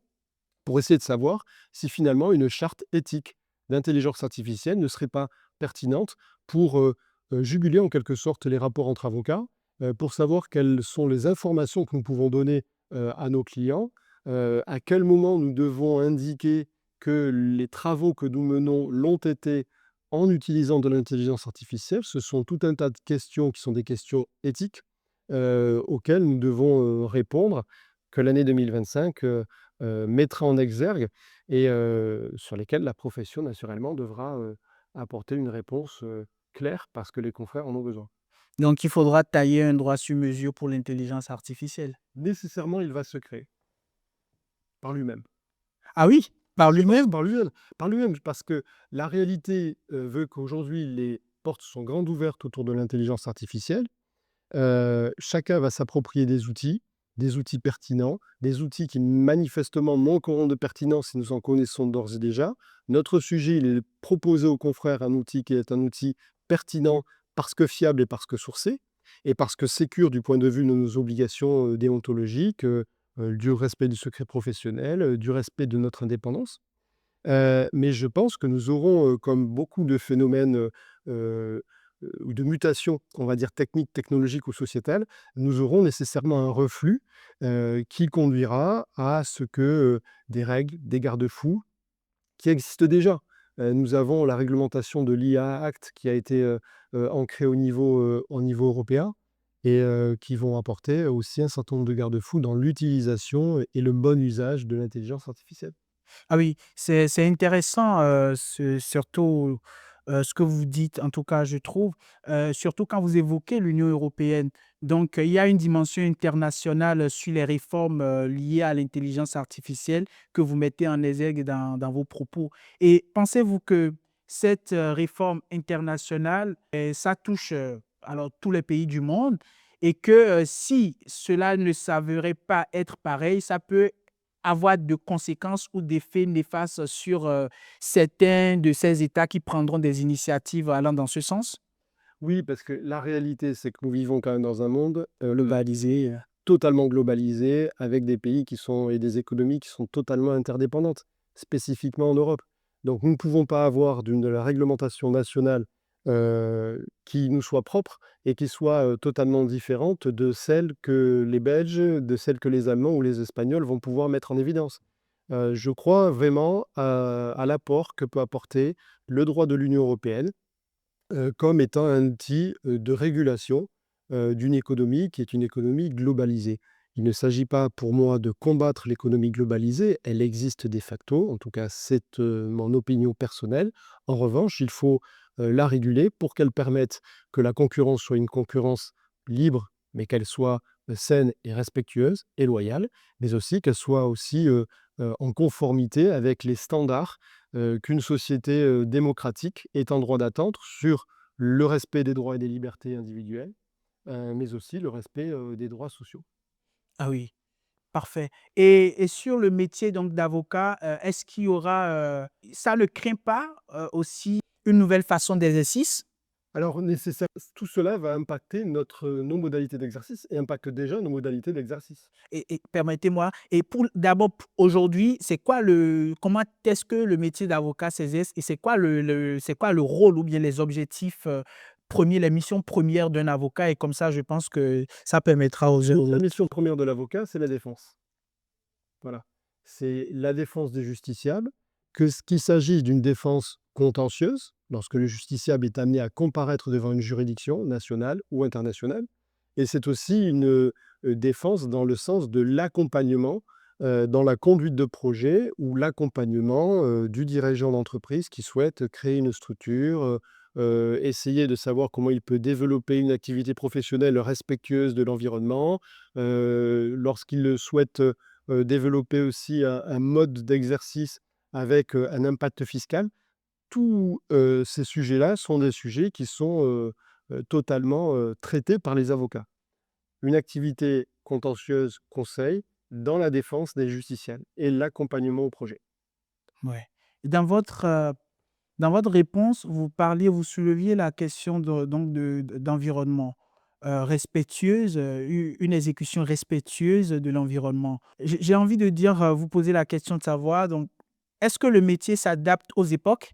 pour essayer de savoir si finalement une charte éthique d'intelligence artificielle ne serait pas pertinente pour juguler en quelque sorte les rapports entre avocats, pour savoir quelles sont les informations que nous pouvons donner à nos clients, à quel moment nous devons indiquer que les travaux que nous menons l'ont été en utilisant de l'intelligence artificielle. Ce sont tout un tas de questions qui sont des questions éthiques auxquelles nous devons répondre, que l'année 2025 mettra en exergue et sur lesquels la profession naturellement devra apporter une réponse claire parce que les confrères en ont besoin. Donc, il faudra tailler un droit sur mesure pour l'intelligence artificielle. Nécessairement, il va se créer par lui-même. Ah oui, par lui-même? Par lui-même, par lui-même, parce que la réalité veut qu'aujourd'hui les portes sont grandes ouvertes autour de l'intelligence artificielle. Chacun va s'approprier des outils pertinents, des outils qui manifestement manqueront de pertinence si nous en connaissons d'ores et déjà. Notre sujet, il est de proposer aux confrères un outil qui est un outil pertinent parce que fiable et parce que sourcé, et parce que sécure du point de vue de nos obligations déontologiques, du respect du secret professionnel, du respect de notre indépendance. Mais je pense que nous aurons, comme beaucoup de phénomènes, ou de mutations, on va dire techniques, technologiques ou sociétales, nous aurons nécessairement un reflux, qui conduira à ce que, des règles, des garde-fous qui existent déjà. Nous avons la réglementation de l'IA Act qui a été, ancrée au niveau européen et qui vont apporter aussi un certain nombre de garde-fous dans l'utilisation et le bon usage de l'intelligence artificielle. Ah oui, c'est intéressant, surtout, ce que vous dites, en tout cas, je trouve, surtout quand vous évoquez l'Union européenne. Donc, il y a une dimension internationale sur les réformes, liées à l'intelligence artificielle que vous mettez en exergue dans vos propos. Et pensez-vous que cette, réforme internationale, ça touche, alors tous les pays du monde et que, si cela ne s'avérait pas être pareil, ça peut avoir de conséquences ou d'effets néfastes sur, certains de ces États qui prendront des initiatives allant dans ce sens? Oui, parce que la réalité, c'est que nous vivons quand même dans un monde, Globalisé, totalement globalisé, avec des pays qui sont et des économies qui sont totalement interdépendantes, spécifiquement en Europe. Donc nous ne pouvons pas avoir de la réglementation nationale, qui nous soit propre et qui soit, totalement différente de celle que les Belges, de celle que les Allemands ou les Espagnols vont pouvoir mettre en évidence. Je crois vraiment à l'apport que peut apporter le droit de l'Union européenne comme étant un outil, de régulation, d'une économie qui est une économie globalisée. Il ne s'agit pas pour moi de combattre l'économie globalisée, elle existe de facto, en tout cas c'est, mon opinion personnelle. En revanche, il faut, la réguler pour qu'elle permette que la concurrence soit une concurrence libre, mais qu'elle soit, saine et respectueuse et loyale, mais aussi qu'elle soit aussi, en conformité avec les standards qu'une société, démocratique est en droit d'attendre sur le respect des droits et des libertés individuelles, mais aussi le respect, des droits sociaux. ah oui. Parfait. Et sur le métier donc d'avocat, est-ce qu'il y aura, ça ne craint pas, aussi une nouvelle façon d'exercice? Alors nécessaire tout cela va impacter nos modalités d'exercice et impacte déjà nos modalités d'exercice. Et permettez-moi, et pour d'abord p aujourd'hui, c'est quoi le comment est-ce que le métier d'avocat s'exerce et c'est quoi le rôle ou bien les objectifs, 1 les missions premières d'un avocat? Et comme ça, je pense que ça permettra aux La autres. mission première de l'avocat, c'est la défense. Voilà. C'est la défense des justiciables, qu'il s'agisse d'une défense contentieuse, lorsque le justiciable est amené à comparaître devant une juridiction nationale ou internationale, et c'est aussi une défense dans le sens de l'accompagnement dans la conduite de projet ou l'accompagnement du dirigeant d'entreprise qui souhaite créer une structure, essayer de savoir comment il peut développer une activité professionnelle respectueuse de l'environnement, lorsqu'il le souhaite développer aussi un mode d'exercice avec, un impact fiscal. Tous, ces sujets-là sont des sujets qui sont, totalement, traités par les avocats. Une activité contentieuse, conseil, dans la défense des justiciables et l'accompagnement au projet. Ouais. Dans votre, dans votre réponse, vous souleviez la question d'environnement, respectueuse, une exécution respectueuse de l'environnement. J'ai envie de dire, vous poser la question de savoir donc, est-ce que le métier s'adapte aux époques?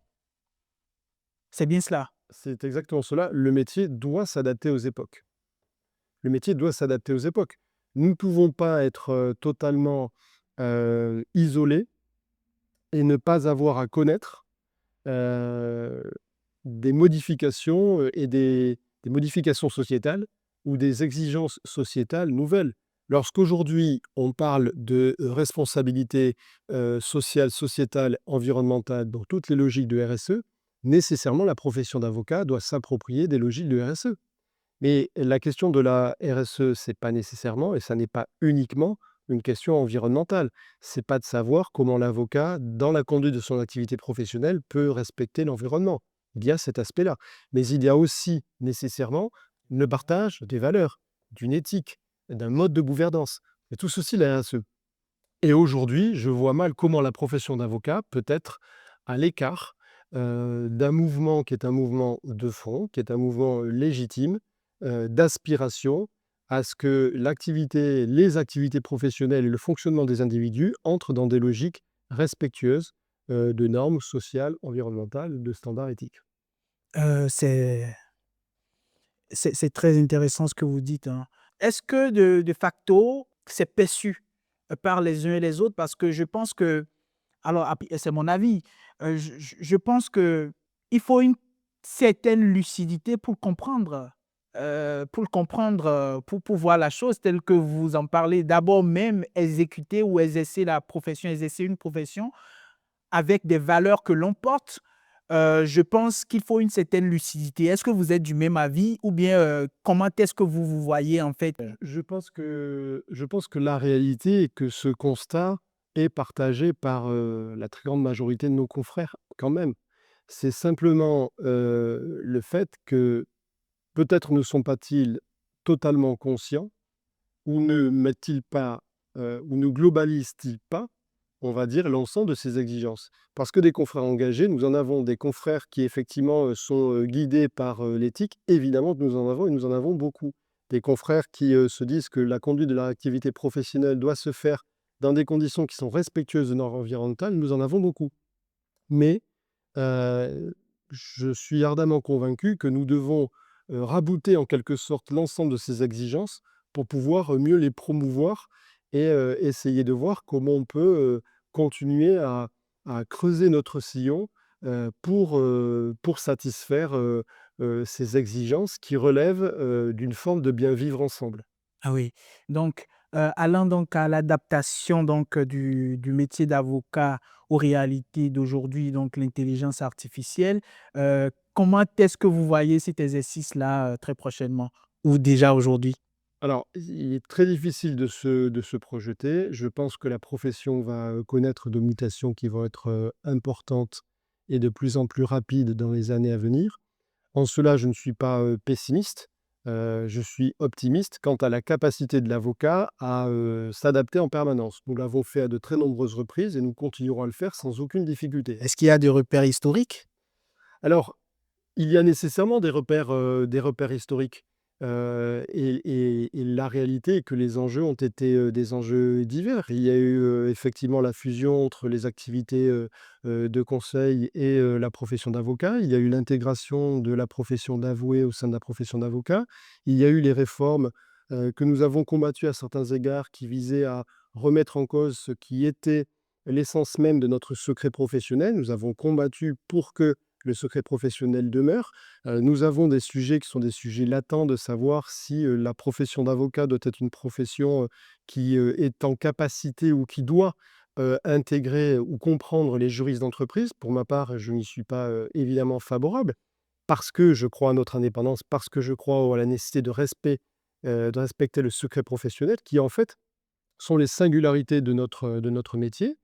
C'est bien cela? C'est exactement cela, le métier doit s'adapter aux époques. Le métier doit s'adapter aux époques. Nous ne pouvons pas être, totalement, isolés et ne pas avoir à connaître, heu, des modifications, et des modifications sociétales ou des exigences sociétales nouvelles. Lorsqu'aujourd'hui on parle de responsabilité, sociale, sociétale, environnementale dans toutes les logiques de RSE, nécessairement la profession d'avocat doit s'approprier des logiques de RSE. Mais la question de la RSE, c'est pas nécessairement et ça n'est pas uniquement une question environnementale. C'est pas de savoir comment l'avocat, dans la conduite de son activité professionnelle, peut respecter l'environnement. Il y a cet aspect-là. Mais il y a aussi nécessairement le partage des valeurs, d'une éthique, d'un mode de gouvernance. Et tout ceci, la RSE. Et aujourd'hui, je vois mal comment la profession d'avocat peut être à l'écart, d'un mouvement qui est un mouvement de fond, qui est un mouvement légitime, d'aspiration à ce que les activités professionnelles et le fonctionnement des individus entrent dans des logiques respectueuses, de normes sociales, environnementales, de standards éthiques. C'est c'est très intéressant ce que vous dites, hein. Est-ce que de facto, c'est perçu, par les uns et les autres? Parce que je pense que alors après c'est mon avis, je pense qu'il faut une certaine lucidité pour le comprendre, pour voir la chose telle que vous en parlez. D'abord même exécuter ou exercer la profession, exercer une profession avec des valeurs que l'on porte, je pense qu'il faut une certaine lucidité. Est-ce que vous êtes du même avis ou bien, comment est-ce que vous vous voyez en fait? Je pense que la réalité est que ce constat est partagé par, la très grande majorité de nos confrères quand même. C'est simplement, le fait que peut-être ne sont pas-ils totalement conscients ou ne mettent-ils pas, ou ne globalisent-ils pas, on va dire, l'ensemble de ces exigences? Parce que des confrères engagés, nous en avons des confrères qui effectivement, sont, guidés par, l'éthique, évidemment que nous en avons et nous en avons beaucoup. Des confrères qui, se disent que la conduite de leur activité professionnelle doit se faire dans des conditions qui sont respectueuses de normes environnementales, nous en avons beaucoup. Mais je suis ardemment convaincu que nous devons, rabouter en quelque sorte l'ensemble de ces exigences pour pouvoir, mieux les promouvoir et essayer de voir comment on peut, continuer à creuser notre sillon, pour satisfaire, ces exigences qui relèvent, d'une forme de bien vivre ensemble. Ah oui, donc allant donc à l'adaptation donc du métier d'avocat aux réalités d'aujourd'hui, donc l'intelligence artificielle, comment est-ce que vous voyez cet exercice-là, très prochainement ou déjà aujourd'hui? Alors, il est très difficile de se projeter. Je pense que la profession va, connaître de mutations qui vont être, importantes et de plus en plus rapides dans les années à venir. En cela, je ne suis pas, pessimiste. Je suis optimiste quant à la capacité de l'avocat à, s'adapter en permanence. Nous l'avons fait à de très nombreuses reprises et nous continuerons à le faire sans aucune difficulté. Est-ce qu'il y a des repères historiques? Alors, il y a nécessairement des repères historiques, et la réalité est que les enjeux ont été, des enjeux divers. Il y a eu, effectivement la fusion entre les activités, de conseil et la profession d'avocat. Il y a eu l'intégration de la profession d'avoué au sein de la profession d'avocat. Il y a eu les réformes, que nous avons combattues à certains égards qui visaient à remettre en cause ce qui était l'essence même de notre secret professionnel. Nous avons combattu pour que le secret professionnel demeure. Nous avons des sujets qui sont des sujets latents de savoir si, la profession d'avocat doit être une profession, qui, est en capacité ou qui doit, intégrer ou comprendre les juristes d'entreprise. Pour ma part, je n'y suis pas, évidemment favorable, parce que je crois à notre indépendance, parce que je crois à la nécessité de respecter le secret professionnel qui, en fait, sont les singularités de notre métier.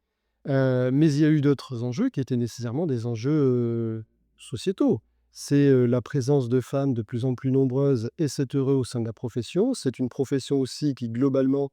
Mais il y a eu d'autres enjeux qui étaient nécessairement des enjeux, sociétaux. C'est, la présence de femmes de plus en plus nombreuses et c'est heureux au sein de la profession. C'est une profession aussi qui globalement,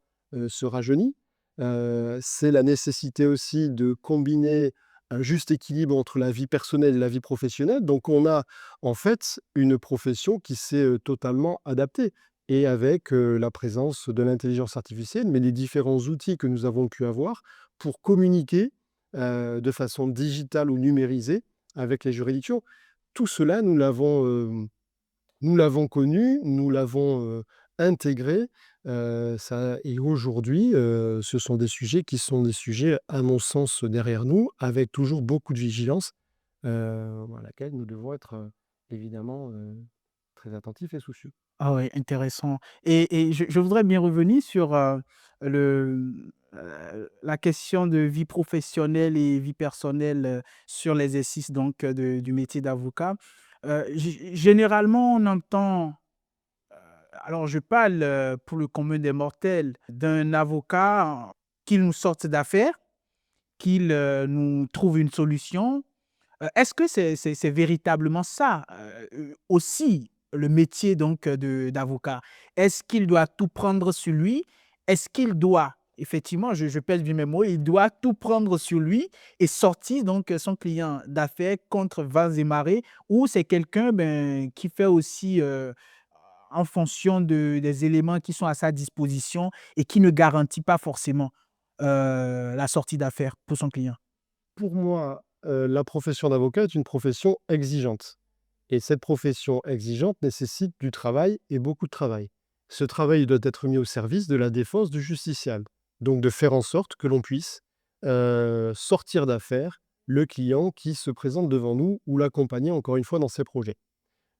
se rajeunit. C'est la nécessité aussi de combiner un juste équilibre entre la vie personnelle et la vie professionnelle. Donc on a en fait une profession qui s'est, totalement adaptée et avec, la présence de l'intelligence artificielle, mais les différents outils que nous avons pu avoir pour communiquer, de façon digitale ou numérisée avec les juridictions. Tout cela, nous l'avons connu, nous l'avons, intégré, ça et aujourd'hui, ce sont des sujets qui sont des sujets, à mon sens, derrière nous, avec toujours beaucoup de vigilance, à laquelle nous devons être, évidemment, très attentifs et soucieux. Ah ouais, intéressant. Et je voudrais bien revenir sur, la question de vie professionnelle et vie personnelle, sur l'exercice donc, du métier d'avocat. Généralement, on entend, alors je parle, pour le commun des mortels, d'un avocat qu'il nous sorte d'affaires, qu'il, nous trouve une solution. Est-ce que c'est véritablement ça, aussi le métier donc, de d'avocat? Est-ce qu'il doit tout prendre sur lui? Est-ce qu'il doit effectivement, je pèse bien mes mots, il doit tout prendre sur lui et sortir donc, son client d'affaires contre vents et marées? Ou c'est quelqu'un, ben, qui fait aussi, en fonction des éléments qui sont à sa disposition et qui ne garantit pas forcément, la sortie d'affaires pour son client? Pour moi, la profession d'avocat est une profession exigeante et cette profession exigeante nécessite du travail et beaucoup de travail. Ce travail doit être mis au service de la défense du justiciable, donc de faire en sorte que l'on puisse, sortir d'affaire le client qui se présente devant nous ou l'accompagner encore une fois dans ses projets.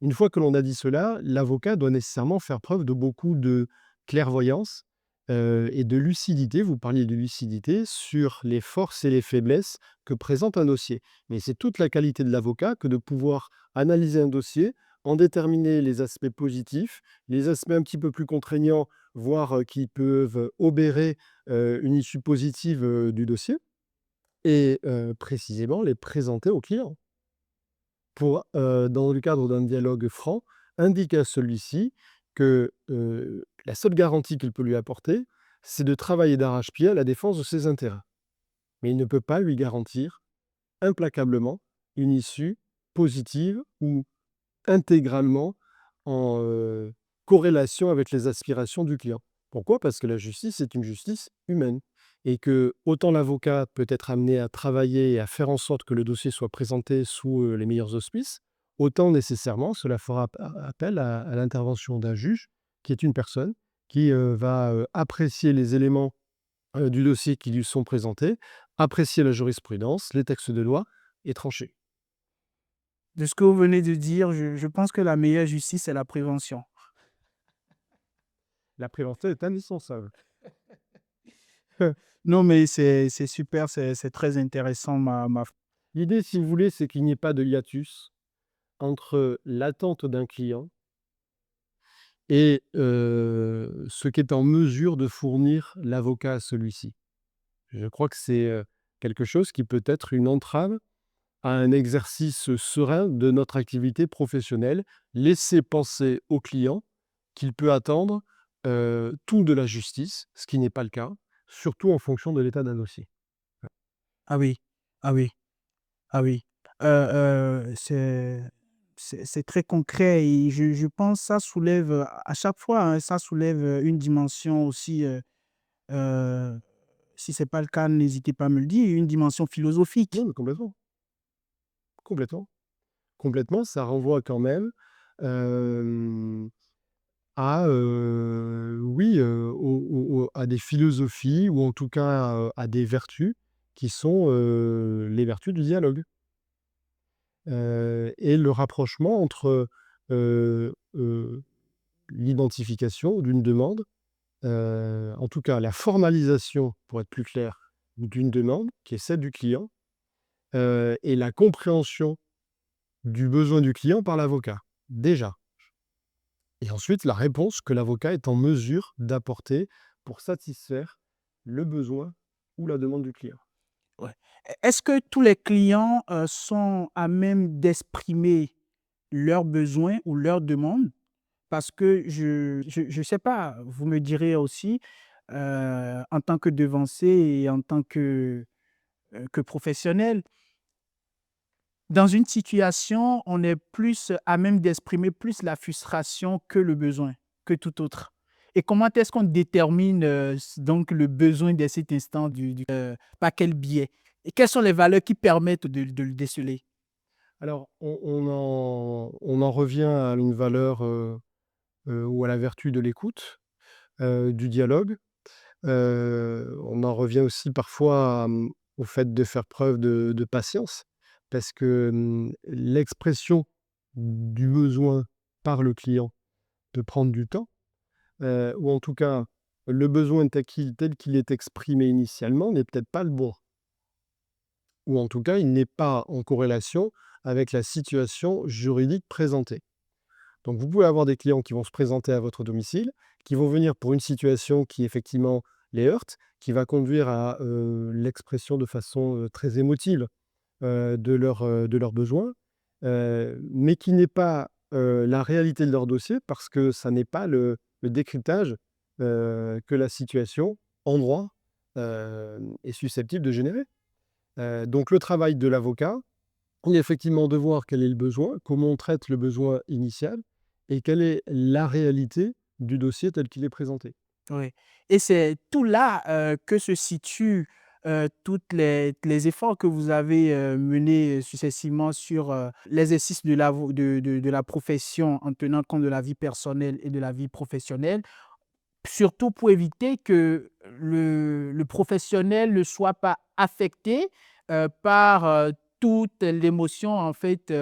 Une fois que l'on a dit cela, l'avocat doit nécessairement faire preuve de beaucoup de clairvoyance, et de lucidité. Vous parliez de lucidité sur les forces et les faiblesses que présente un dossier. Mais c'est toute la qualité de l'avocat que de pouvoir analyser un dossier, en déterminer les aspects positifs, les aspects un petit peu plus contraignants, voire, qui peuvent obérer, une issue positive, du dossier et précisément les présenter au client pour, dans le cadre d'un dialogue franc, indiquer à celui-ci que, la seule garantie qu'il peut lui apporter, c'est de travailler d'arrache-pied à la défense de ses intérêts. Mais il ne peut pas lui garantir implacablement une issue positive ou intégralement en, corrélation avec les aspirations du client. Pourquoi? Parce que la justice est une justice humaine et que autant l'avocat peut être amené à travailler et à faire en sorte que le dossier soit présenté sous, les meilleurs auspices, autant nécessairement cela fera appel à l'intervention d'un juge qui est une personne qui, va, apprécier les éléments, du dossier qui lui sont présentés, apprécier la jurisprudence, les textes de loi et trancher. De ce que vous venez de dire, je pense que la meilleure justice, c'est la prévention. La prévention est indispensable. Non, mais c'est super, c'est très intéressant ma L'idée, si vous voulez, c'est qu'il n'y ait pas de hiatus entre l'attente d'un client et ce qu'est en mesure de fournir l'avocat à celui-ci. Je crois que c'est, quelque chose qui peut être une entrave à un exercice serein de notre activité professionnelle. Laisser penser au client qu'il peut attendre, tout de la justice, ce qui n'est pas le cas, surtout en fonction de l'état d'un dossier. Ah oui, ah oui, ah oui. C'est très concret et je pense que ça soulève, à chaque fois, hein, ça soulève, une dimension aussi, heu, si c'est pas le cas, n'hésitez pas à me le dire, une dimension Non, philosophique. mais complètement, complètement, complètement, ça renvoie quand même, hem, à, oui, à des philosophies ou en tout cas, à des vertus qui sont, les vertus du dialogue. Et le rapprochement entre, l'identification d'une demande, en tout cas la formalisation, pour être plus clair, d'une demande qui est celle du client, et la compréhension du besoin du client par l'avocat, déjà. Et ensuite la réponse que l'avocat est en mesure d'apporter pour satisfaire le besoin ou la demande du client. Ouais. Est-ce que tous les clients, sont à même d'exprimer leurs besoins ou leurs demandes? Parce que je sais pas, vous me direz aussi, en tant que devancier et en tant que professionnel, dans une situation, on est plus à même d'exprimer plus la frustration que le besoin, que tout autre. Et comment est-ce qu'on détermine, donc le besoin de cet instant par quel biais? Et quelles sont les valeurs qui permettent de le déceler? Alors on en revient à une valeur, ou à la vertu de l'écoute, du dialogue. On en revient aussi parfois au fait de faire preuve de patience parce que, l'expression du besoin par le client peut prendre du temps, ou en tout cas, le besoin tel qu'il est exprimé initialement n'est peut-être pas le bon, ou en tout cas, il n'est pas en corrélation avec la situation juridique présentée. Donc vous pouvez avoir des clients qui vont se présenter à votre domicile, qui vont venir pour une situation qui effectivement les heurte, qui va conduire à, l'expression de façon, très émotive, de leurs besoins, mais qui n'est pas, la réalité de leur dossier parce que ça n'est pas le décryptage, que la situation, en droit, est susceptible de générer. Donc le travail de l'avocat, il est effectivement de voir quel est le besoin, comment on traite le besoin initial et quelle est la réalité du dossier tel qu'il est présenté. Oui, et c'est tout là, que se situent, toutes les efforts que vous avez, menés, successivement sur, l'exercice de la profession en tenant compte de la vie personnelle et de la vie professionnelle. Surtout pour éviter que le professionnel ne soit pas affecté, par, toute l'émotion en fait,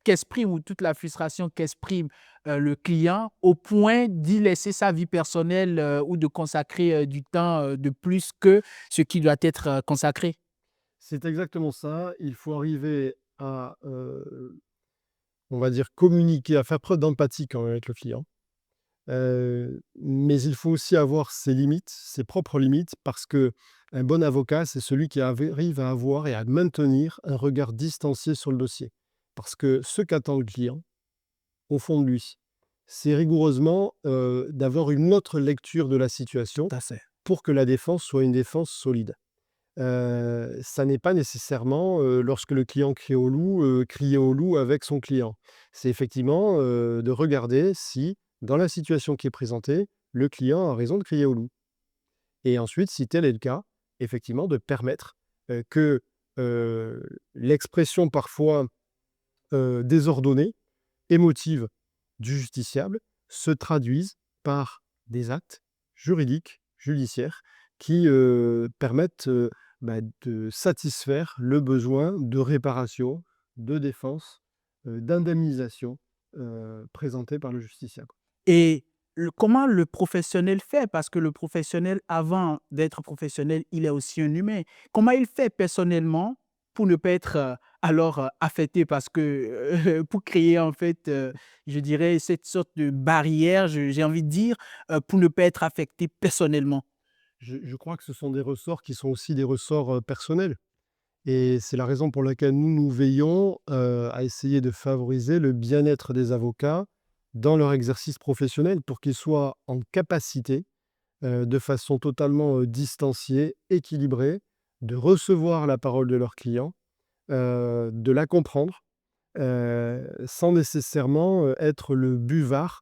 qu'exprime ou toute la frustration qu'exprime, le client au point d'y laisser sa vie personnelle, ou de consacrer, du temps, de plus que ce qui doit être, consacré. C'est exactement ça. Il faut arriver à, on va dire, communiquer, à faire preuve d'empathie quand même avec le client. Mais il faut aussi avoir ses limites, ses propres limites, parce que un bon avocat, c'est celui qui arrive à avoir et à maintenir un regard distancié sur le dossier. Parce que ce qu'attend le client, au fond de lui, c'est rigoureusement, d'avoir une autre lecture de la Tout situation à fait. pour que la défense soit une défense solide. Ça n'est pas nécessairement, lorsque le client crie au loup, crier au loup avec son client. C'est effectivement, de regarder si, dans la situation qui est présentée, le client a raison de crier au loup et ensuite, si tel est le cas, effectivement de permettre, que, l'expression parfois, désordonnée, émotive du justiciable se traduisent par des actes juridiques, judiciaires qui, permettent, de satisfaire le besoin de réparation, de défense, d'indemnisation, présenté par le justiciable. Et comment le professionnel fait? Parce que le professionnel, avant d'être professionnel, il est aussi un humain. Comment il fait personnellement pour ne pas être, alors, affecté? Parce que, pour créer en fait, je dirais cette sorte de barrière, j'ai envie de dire, pour ne pas être affecté personnellement. Je crois que ce sont des ressorts qui sont aussi des ressorts, personnels et c'est la raison pour laquelle nous veillons, à essayer de favoriser le bien-être des avocats dans leur exercice professionnel pour qu'ils soient en capacité, de façon totalement, distanciée, équilibrée, de recevoir la parole de leurs clients, de la comprendre, sans nécessairement, être le buvard,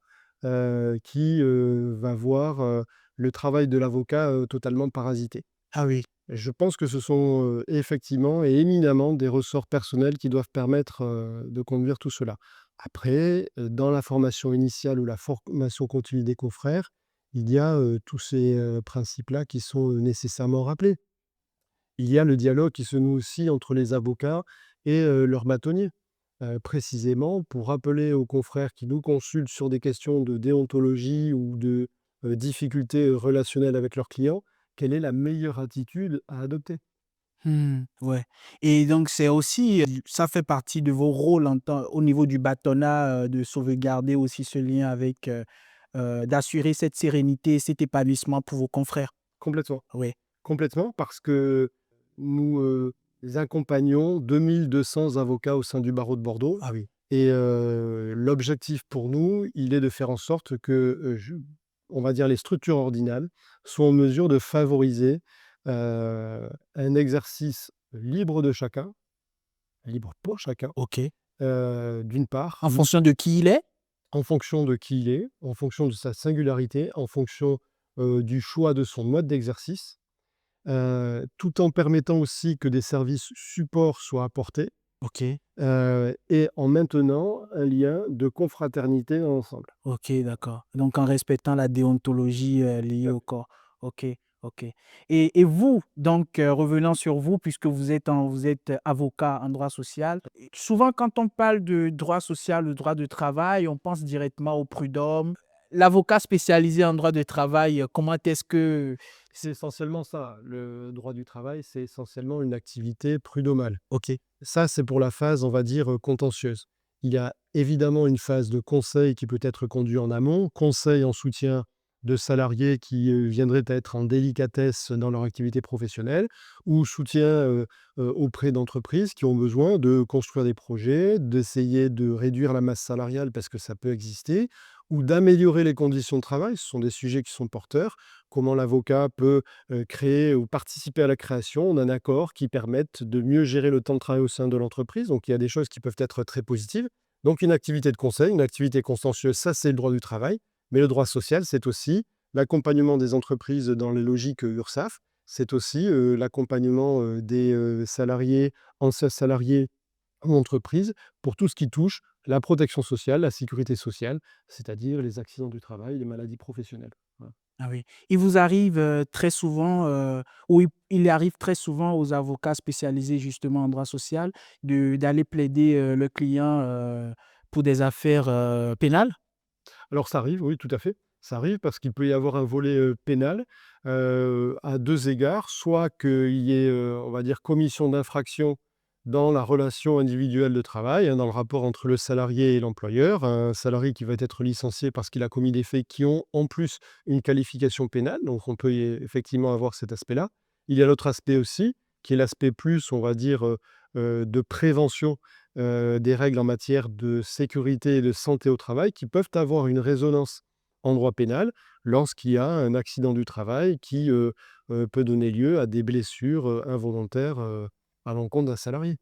qui, va voir, le travail de l'avocat, totalement parasité. Ah oui. Je pense que ce sont, effectivement et éminemment des ressorts personnels qui doivent permettre, de conduire tout cela. Après, dans la formation initiale ou la formation continue des confrères, il y a, tous ces, principes-là qui sont, nécessairement rappelés. Il y a le dialogue qui se noue aussi entre les avocats et leurs bâtonniers, précisément pour rappeler aux confrères qui nous consultent sur des questions de déontologie ou de, difficultés, relationnelles avec leurs clients, quelle est la meilleure attitude à adopter? Ouais, et donc c'est aussi, ça fait partie de vos rôles en tant au niveau du bâtonnat, de sauvegarder aussi ce lien avec, d'assurer cette sérénité, cet épanouissement pour vos confrères? Complètement, Oui. complètement parce que nous, accompagnons 2 200 avocats au sein du barreau de Bordeaux Ah oui. et l'objectif pour nous, il est de faire en sorte que, on va dire les structures ordinales soient en mesure de favoriser, un exercice libre de chacun, libre pour chacun, OK. d'une part, En fonction de qui il est? en fonction de qui il est, en fonction de sa singularité, en fonction, du choix de son mode d'exercice. Tout en permettant aussi que des services supports soient apportés, OK. et en maintenant un lien de confraternité dans l'ensemble. OK, d'accord. Donc en respectant la déontologie, liée Tout à au fait. corps. OK, OK. Et vous, donc revenant sur vous, puisque vous êtes avocat en droit social, et souvent quand on parle de droit social, le droit de travail, on pense directement au prud'homme. L'avocat spécialisé en droit de travail, comment est-ce que C'est essentiellement ça, le droit du travail, c'est essentiellement une activité prud'homale. OK, Ça, c'est pour la phase, on va dire, contentieuse. Il y a évidemment une phase de conseil qui peut être conduite en amont, conseil en soutien de salariés qui, viendraient à être en délicatesse dans leur activité professionnelle ou soutien, auprès d'entreprises qui ont besoin de construire des projets, d'essayer de réduire la masse salariale parce que ça peut exister ou d'améliorer les conditions de travail. Ce sont des sujets qui sont porteurs. Comment l'avocat peut créer ou participer à la création d'un accord qui permette de mieux gérer le temps de travail au sein de l'entreprise. Donc, il y a des choses qui peuvent être très positives. Donc, une activité de conseil, une activité consciencieuse, ça, c'est le droit du travail. Mais le droit social, c'est aussi l'accompagnement des entreprises dans les logiques URSSAF. C'est aussi l'accompagnement des salariés, anciens salariés en entreprise, pour tout ce qui touche la protection sociale, la sécurité sociale, c'est-à-dire les accidents du travail, les maladies professionnelles. Voilà. ah oui. Il vous arrive, très souvent, ou il arrive très souvent aux avocats spécialisés justement en droit social d'aller plaider, le client, pour des affaires, pénales? Alors ça arrive, oui, tout à fait. Ça arrive parce qu'il peut y avoir un volet, pénal, à 2 égards. Soit qu'il y ait, on va dire, commission d'infraction dans la relation individuelle de travail, hein, dans le rapport entre le salarié et l'employeur. Un salarié qui va être licencié parce qu'il a commis des faits qui ont, en plus, une qualification pénale, donc on peut effectivement avoir cet aspect-là. Il y a l'autre aspect aussi, qui est l'aspect plus, on va dire, de prévention des règles en matière de sécurité et de santé au travail qui peuvent avoir une résonance en droit pénal lorsqu'il y a un accident du travail qui peut donner lieu à des blessures involontaires à l'encontre d'un salarié.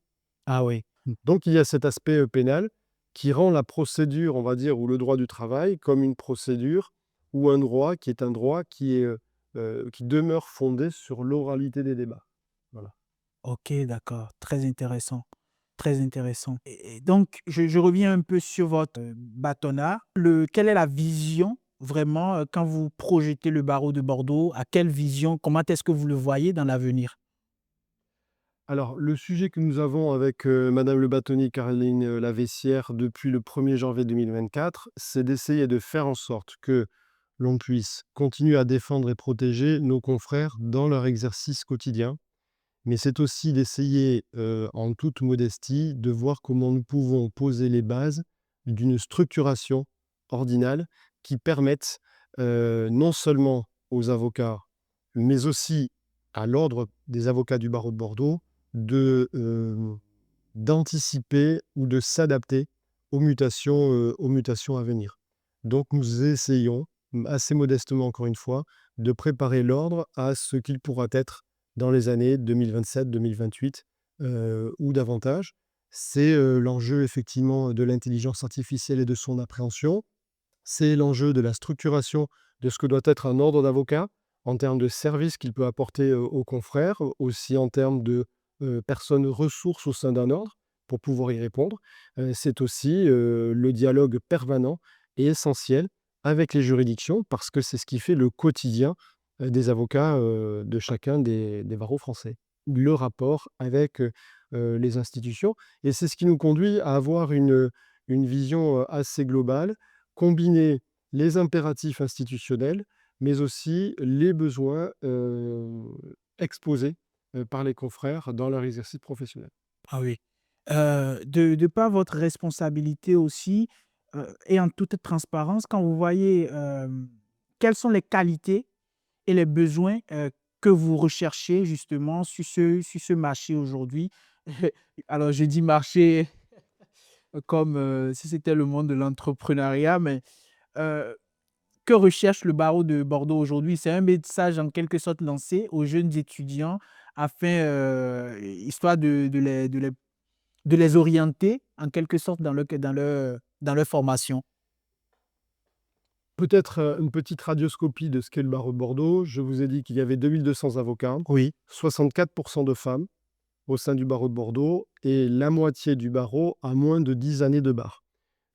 Ah oui. Mmh. Donc il y a cet aspect pénal qui rend la procédure, on va dire, ou le droit du travail comme une procédure ou un droit qui est un droit qui demeure fondé sur l'oralité des débats. Voilà. OK, d'accord, très intéressant, très intéressant, et donc je reviens un peu sur votre, bâtonnat. Quelle est la vision vraiment, quand vous projetez le barreau de Bordeaux? À quelle vision? Comment est-ce que vous le voyez dans l'avenir? Alors, le sujet que nous avons avec, madame le bâtonnier Caroline, Laveissière depuis le 1er janvier 2024, c'est d'essayer de faire en sorte que l'on puisse continuer à défendre et protéger nos confrères dans leur exercice quotidien. Mais c'est aussi d'essayer, en toute modestie, de voir comment nous pouvons poser les bases d'une structuration ordinale qui permette, non seulement aux avocats, mais aussi à l'ordre des avocats du barreau de Bordeaux de, d'anticiper ou de s'adapter aux mutations à venir. Donc nous essayons, assez modestement encore une fois, de préparer l'ordre à ce qu'il pourra être dans les années 2027-2028, ou davantage. C'est, l'enjeu effectivement de l'intelligence artificielle et de son appréhension. C'est l'enjeu de la structuration de ce que doit être un ordre d'avocat, en termes de services qu'il peut apporter, aux confrères, aussi en termes de, personnes ressources au sein d'un ordre, pour pouvoir y répondre. C'est aussi, le dialogue permanent et essentiel avec les juridictions, parce que c'est ce qui fait le quotidien, des avocats, de chacun des barreaux français. Le rapport avec, les institutions, et c'est ce qui nous conduit à avoir une vision, assez globale, combiner les impératifs institutionnels, mais aussi les besoins, exposés, par les confrères dans leur exercice professionnel. Ah oui. De par votre responsabilité aussi, et en toute transparence, quand vous voyez, quelles sont les qualités et les besoins, que vous recherchez justement sur ce marché aujourd'hui? Alors je dis marché comme, si c'était le monde de l'entrepreneuriat, mais, heu, que recherche le barreau de Bordeaux aujourd'hui? C'est un message en quelque sorte lancé aux jeunes étudiants afin, histoire de les orienter en quelque sorte dans leur formation. Peut-être, une petite radioscopie de ce qu'est le barreau de Bordeaux. Je vous ai dit qu'il y avait 2 200 avocats, Oui. 64 de femmes au sein du barreau de Bordeaux, et la moitié du barreau a moins de 10 années de barre.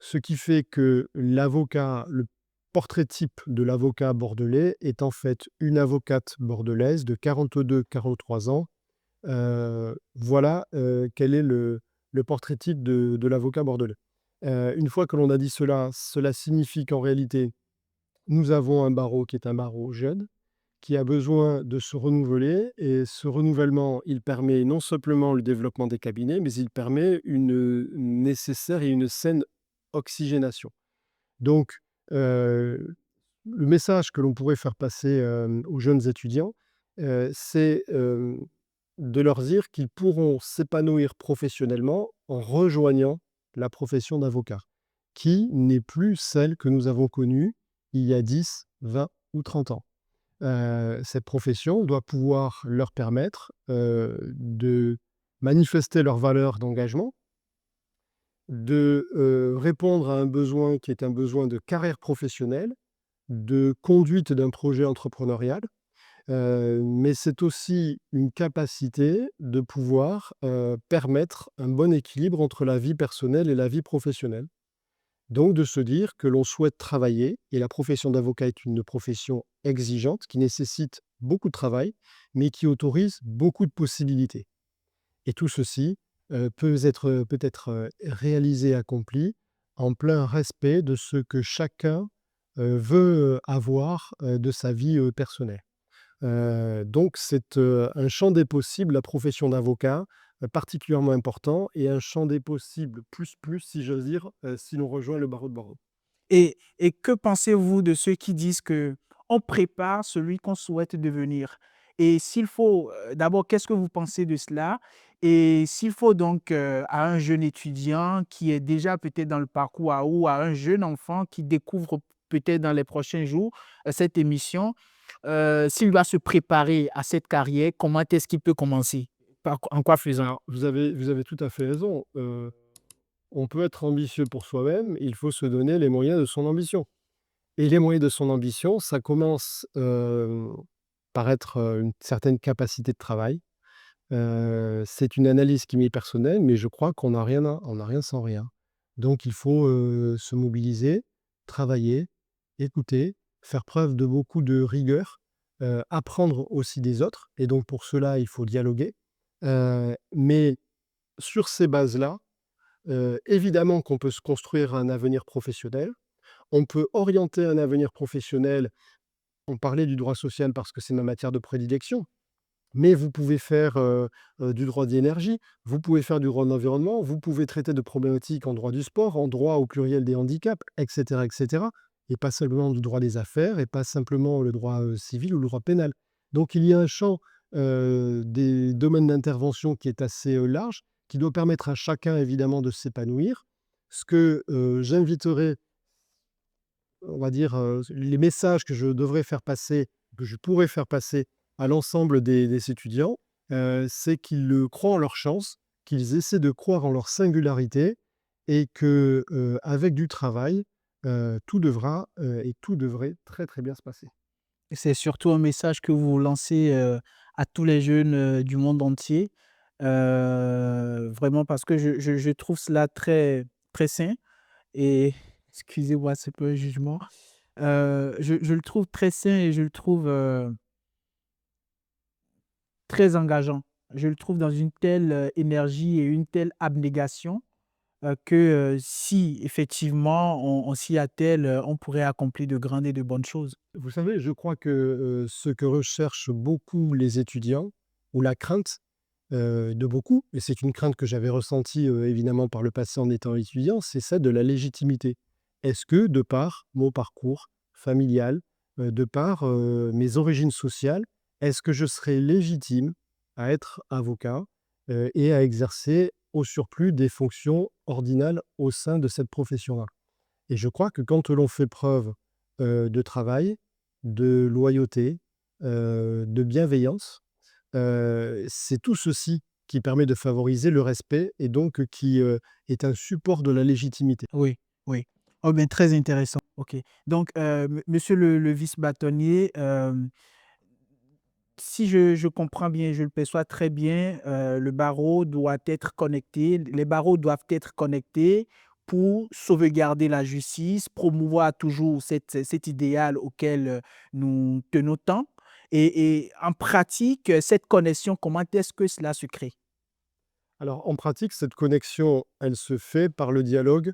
Ce qui fait que le portrait type de l'avocat bordelais est en fait une avocate bordelaise de 42-43 ans. Voilà, quel est le portrait type de l'avocat bordelais. Une fois que l'on a dit cela, cela signifie qu'en réalité, nous avons un barreau qui est un barreau jeune, qui a besoin de se renouveler, et ce renouvellement, il permet non simplement le développement des cabinets, mais il permet une nécessaire et une saine oxygénation. Donc, le message que l'on pourrait faire passer, aux jeunes étudiants, c'est, de leur dire qu'ils pourront s'épanouir professionnellement en rejoignant la profession d'avocat, qui n'est plus celle que nous avons connue il y a 10, 20 ou 30 ans. Cette profession doit pouvoir leur permettre, de manifester leurs valeurs d'engagement, de, répondre à un besoin qui est un besoin de carrière professionnelle, de conduite d'un projet entrepreneurial, mais c'est aussi une capacité de pouvoir, permettre un bon équilibre entre la vie personnelle et la vie professionnelle. Donc de se dire que l'on souhaite travailler, et la profession d'avocat est une profession exigeante qui nécessite beaucoup de travail, mais qui autorise beaucoup de possibilités. Et tout ceci, peut être, réalisé, accompli en plein respect de ce que chacun, veut, avoir, de sa vie, personnelle. Donc c'est, un champ des possibles, la profession d'avocat, particulièrement important, et un champ des possibles plus, plus, si j'ose dire, si l'on rejoint le barreau de Bordeaux. Et que pensez-vous de ceux qui disent que on prépare celui qu'on souhaite devenir? Et s'il faut, d'abord, qu'est-ce que vous pensez de cela? Et s'il faut donc, à un jeune étudiant qui est déjà peut-être dans le parcours ou à un jeune enfant qui découvre peut-être dans les prochains jours, cette émission, s'il doit se préparer à cette carrière, comment est-ce qu'il peut commencer? En quoi faisant? Alors vous avez tout à fait raison, on peut être ambitieux pour soi-même, il faut se donner les moyens de son ambition, et les moyens de son ambition, ça commence, par être, une certaine capacité de travail. C'est une analyse qui m'est personnelle, mais je crois qu'on n'a rien sans rien. Donc il faut, se mobiliser, travailler, écouter, faire preuve de beaucoup de rigueur, apprendre aussi des autres, et donc pour cela, il faut dialoguer. Mais sur ces bases-là, évidemment qu'on peut se construire un avenir professionnel. On peut orienter un avenir professionnel. On parlait du droit social parce que c'est ma matière de prédilection. Mais vous pouvez faire, du droit de l'énergie, vous pouvez faire du droit de l'environnement, vous pouvez traiter de problématiques en droit du sport, en droit au pluriel des handicaps, et cetera, et pas seulement du droit des affaires, et pas simplement le droit, civil ou le droit pénal. Donc il y a un champ, des domaines d'intervention qui est assez, large, qui doit permettre à chacun évidemment de s'épanouir. Ce que, j'inviterais on va dire, les messages que je devrais faire passer, que je pourrais faire passer à l'ensemble des étudiants, c'est qu'ils, croient en leur chance, qu'ils essaient de croire en leur singularité et que, avec du travail, tout devrait très, très bien se passer. Et c'est surtout un message que vous lancez, à tous les jeunes, du monde entier, vraiment parce que je trouve cela très, très sain et excusez-moi, c'est pas un jugement. Je le trouve très sain et je le trouve, très engageant. Je le trouve dans une telle, énergie et une telle abnégation, que, si effectivement on s'y attelle, on pourrait accomplir de grandes et de bonnes choses. Vous savez, je crois que, ce que recherchent beaucoup les étudiants ou la crainte, de beaucoup, et c'est une crainte que j'avais ressentie, évidemment par le passé en étant étudiant, c'est celle de la légitimité. Est-ce que de par mon parcours familial, de par, mes origines sociales, est-ce que je serais légitime à être avocat, et à exercer au surplus des fonctions ordinales au sein de cette profession-là? Et je crois que quand l'on fait preuve, de travail, de loyauté, de bienveillance, c'est tout ceci qui permet de favoriser le respect et donc qui, est un support de la légitimité. Oui, oui. Oh ben, très intéressant. OK. Donc, monsieur le vice-bâtonnier, si je comprends bien, je le perçois très bien, le barreau doit être connecté, les barreaux doivent être connectés pour sauvegarder la justice, promouvoir toujours cet idéal auquel, nous tenons tant et en pratique, cette connexion, comment est-ce que cela se crée? Alors en pratique, cette connexion, elle se fait par le dialogue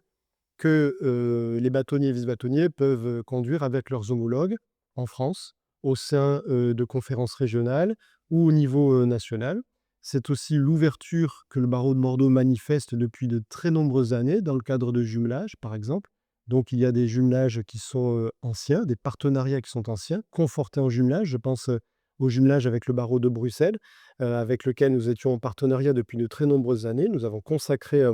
que, les bâtonniers et vice-bâtonniers peuvent, conduire avec leurs homologues en France, au sein, de conférences régionales ou au niveau, national. C'est aussi l'ouverture que le barreau de Bordeaux manifeste depuis de très nombreuses années dans le cadre de jumelages, par exemple. Donc il y a des jumelages qui sont, anciens, des partenariats qui sont anciens, confortés en jumelage. Je pense, au jumelage avec le barreau de Bruxelles, avec lequel nous étions en partenariat depuis de très nombreuses années. Nous avons consacré,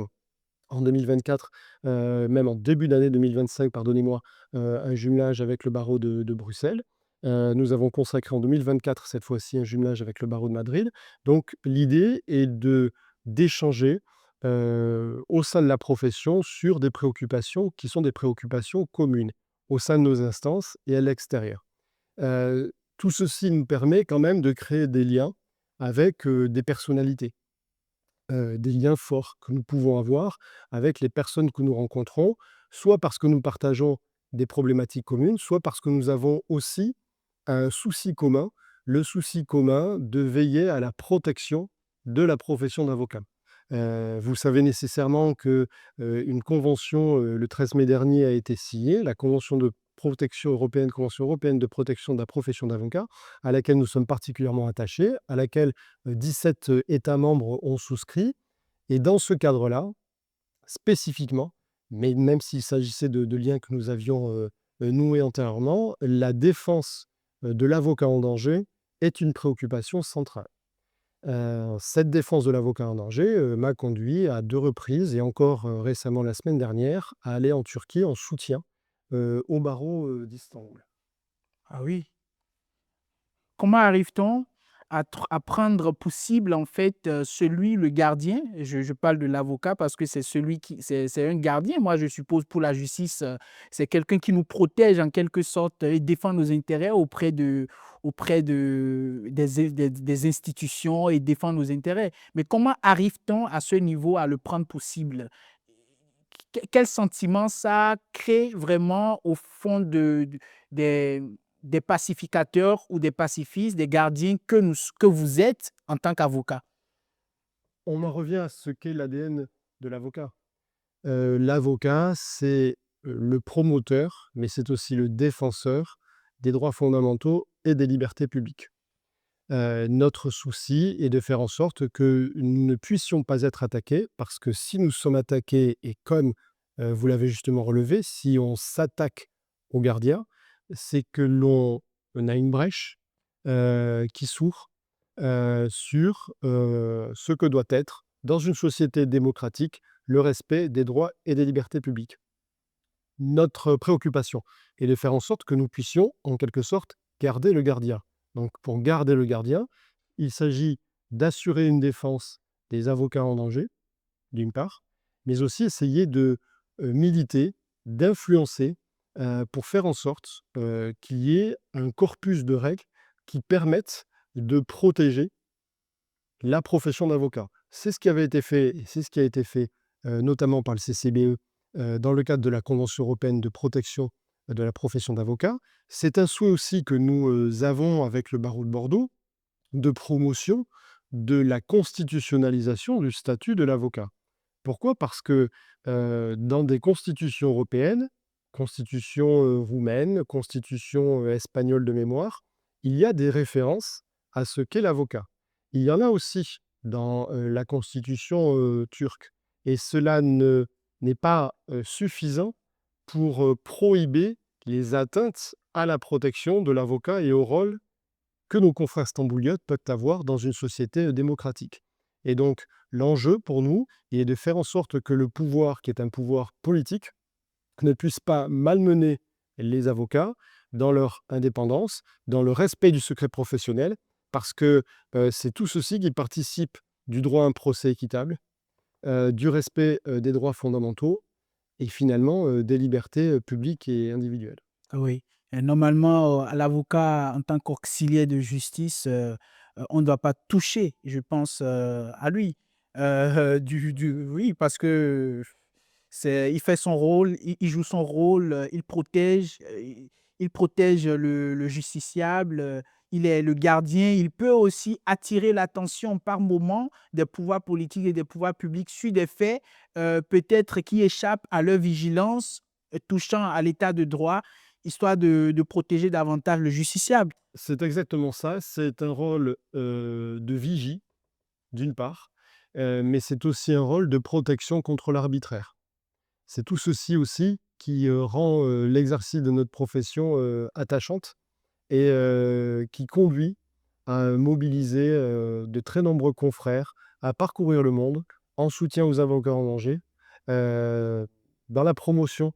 en 2024, même en début d'année 2025, pardonnez-moi, un jumelage avec le barreau de Bruxelles. Nous avons consacré en 2024, cette fois-ci, un jumelage avec le barreau de Madrid. Donc l'idée est d'échanger, au sein de la profession sur des préoccupations qui sont des préoccupations communes, au sein de nos instances et à l'extérieur. Tout ceci nous permet quand même de créer des liens avec, des personnalités. Des liens forts que nous pouvons avoir avec les personnes que nous rencontrons, soit parce que nous partageons des problématiques communes, soit parce que nous avons aussi un souci commun, le souci commun de veiller à la protection de la profession d'avocat. Vous savez nécessairement que, une convention, le 13 mai dernier a été signée, la convention européenne de protection de la profession d'avocat, à laquelle nous sommes particulièrement attachés, à laquelle, 17 États membres ont souscrit, et dans ce cadre-là, spécifiquement, mais même s'il s'agissait de liens que nous avions, noués antérieurement, la défense, de l'avocat en danger est une préoccupation centrale. Cette défense de l'avocat en danger, m'a conduit à 2 reprises et encore, récemment la semaine dernière, à aller en Turquie en soutien, au barreau, d'Istanbul. Ah oui. Comment arrive-t-on à prendre pour cible, en fait, celui, le gardien, je parle de l'avocat parce que c'est celui qui c'est un gardien, moi, je suppose, pour la justice, c'est quelqu'un qui nous protège en quelque sorte et défend nos intérêts auprès de des institutions et défend nos intérêts. Mais comment arrive-t-on à ce niveau à le prendre pour cible? Quel sentiment ça crée vraiment au fond des des pacificateurs ou des pacifistes, des gardiens que vous êtes en tant qu'avocat? On en revient à ce qu'est l'ADN de l'avocat. L'avocat, c'est, le promoteur, mais c'est aussi le défenseur des droits fondamentaux et des libertés publiques. Notre souci est de faire en sorte que nous ne puissions pas être attaqués, parce que si nous sommes attaqués et comme, vous l'avez justement relevé, si on s'attaque aux gardiens, c'est que l'on a une brèche, qui s'ouvre, sur, ce que doit être, dans une société démocratique, le respect des droits et des libertés publiques. notre préoccupation et de faire en sorte que nous puissions, en quelque sorte, garder le gardien. Donc pour garder le gardien, il s'agit d'assurer une défense des avocats en danger, d'une part, mais aussi essayer de, militer, d'influencer, pour faire en sorte, qu'il y ait un corpus de règles qui permettent de protéger la profession d'avocat. C'est ce qui avait été fait et c'est ce qui a été fait, notamment par le CCBE, dans le cadre de la Convention européenne de protection de la profession d'avocat. C'est un souhait aussi que nous, avons avec le barreau de Bordeaux, de promotion de la constitutionnalisation du statut de l'avocat. Pourquoi? Parce que, dans des constitutions européennes, constitution, roumaine, constitution, espagnole de mémoire, il y a des références à ce qu'est l'avocat. Il y en a aussi dans, la constitution, turque et cela n'est pas, suffisant pour, prohiber les atteintes à la protection de l'avocat et au rôle que nos confrères stambouliotes peuvent avoir dans une société démocratique. Et donc, l'enjeu pour nous est de faire en sorte que le pouvoir, qui est un pouvoir politique, ne puisse pas malmener les avocats dans leur indépendance, dans le respect du secret professionnel, parce que c'est tout ceci qui participe du droit à un procès équitable, du respect des droits fondamentaux et finalement des libertés publiques et individuelles. Oui. Et normalement, l'avocat, en tant qu'auxiliaire de justice, on ne doit pas toucher, je pense, à lui. Oui, parce que il fait son rôle, il joue son rôle, il protège le justiciable, il est le gardien. Il peut aussi attirer l'attention par moment des pouvoirs politiques et des pouvoirs publics sur des faits, peut-être qui échappent à leur vigilance, touchant à l'état de droit, histoire de protéger davantage le justiciable. C'est exactement ça, c'est un rôle de vigie, d'une part, mais c'est aussi un rôle de protection contre l'arbitraire. C'est tout ceci aussi qui, rend, l'exercice de notre profession, attachante et qui conduit à mobiliser, de très nombreux confrères, à parcourir le monde en soutien aux avocats en danger, heu, dans la promotion,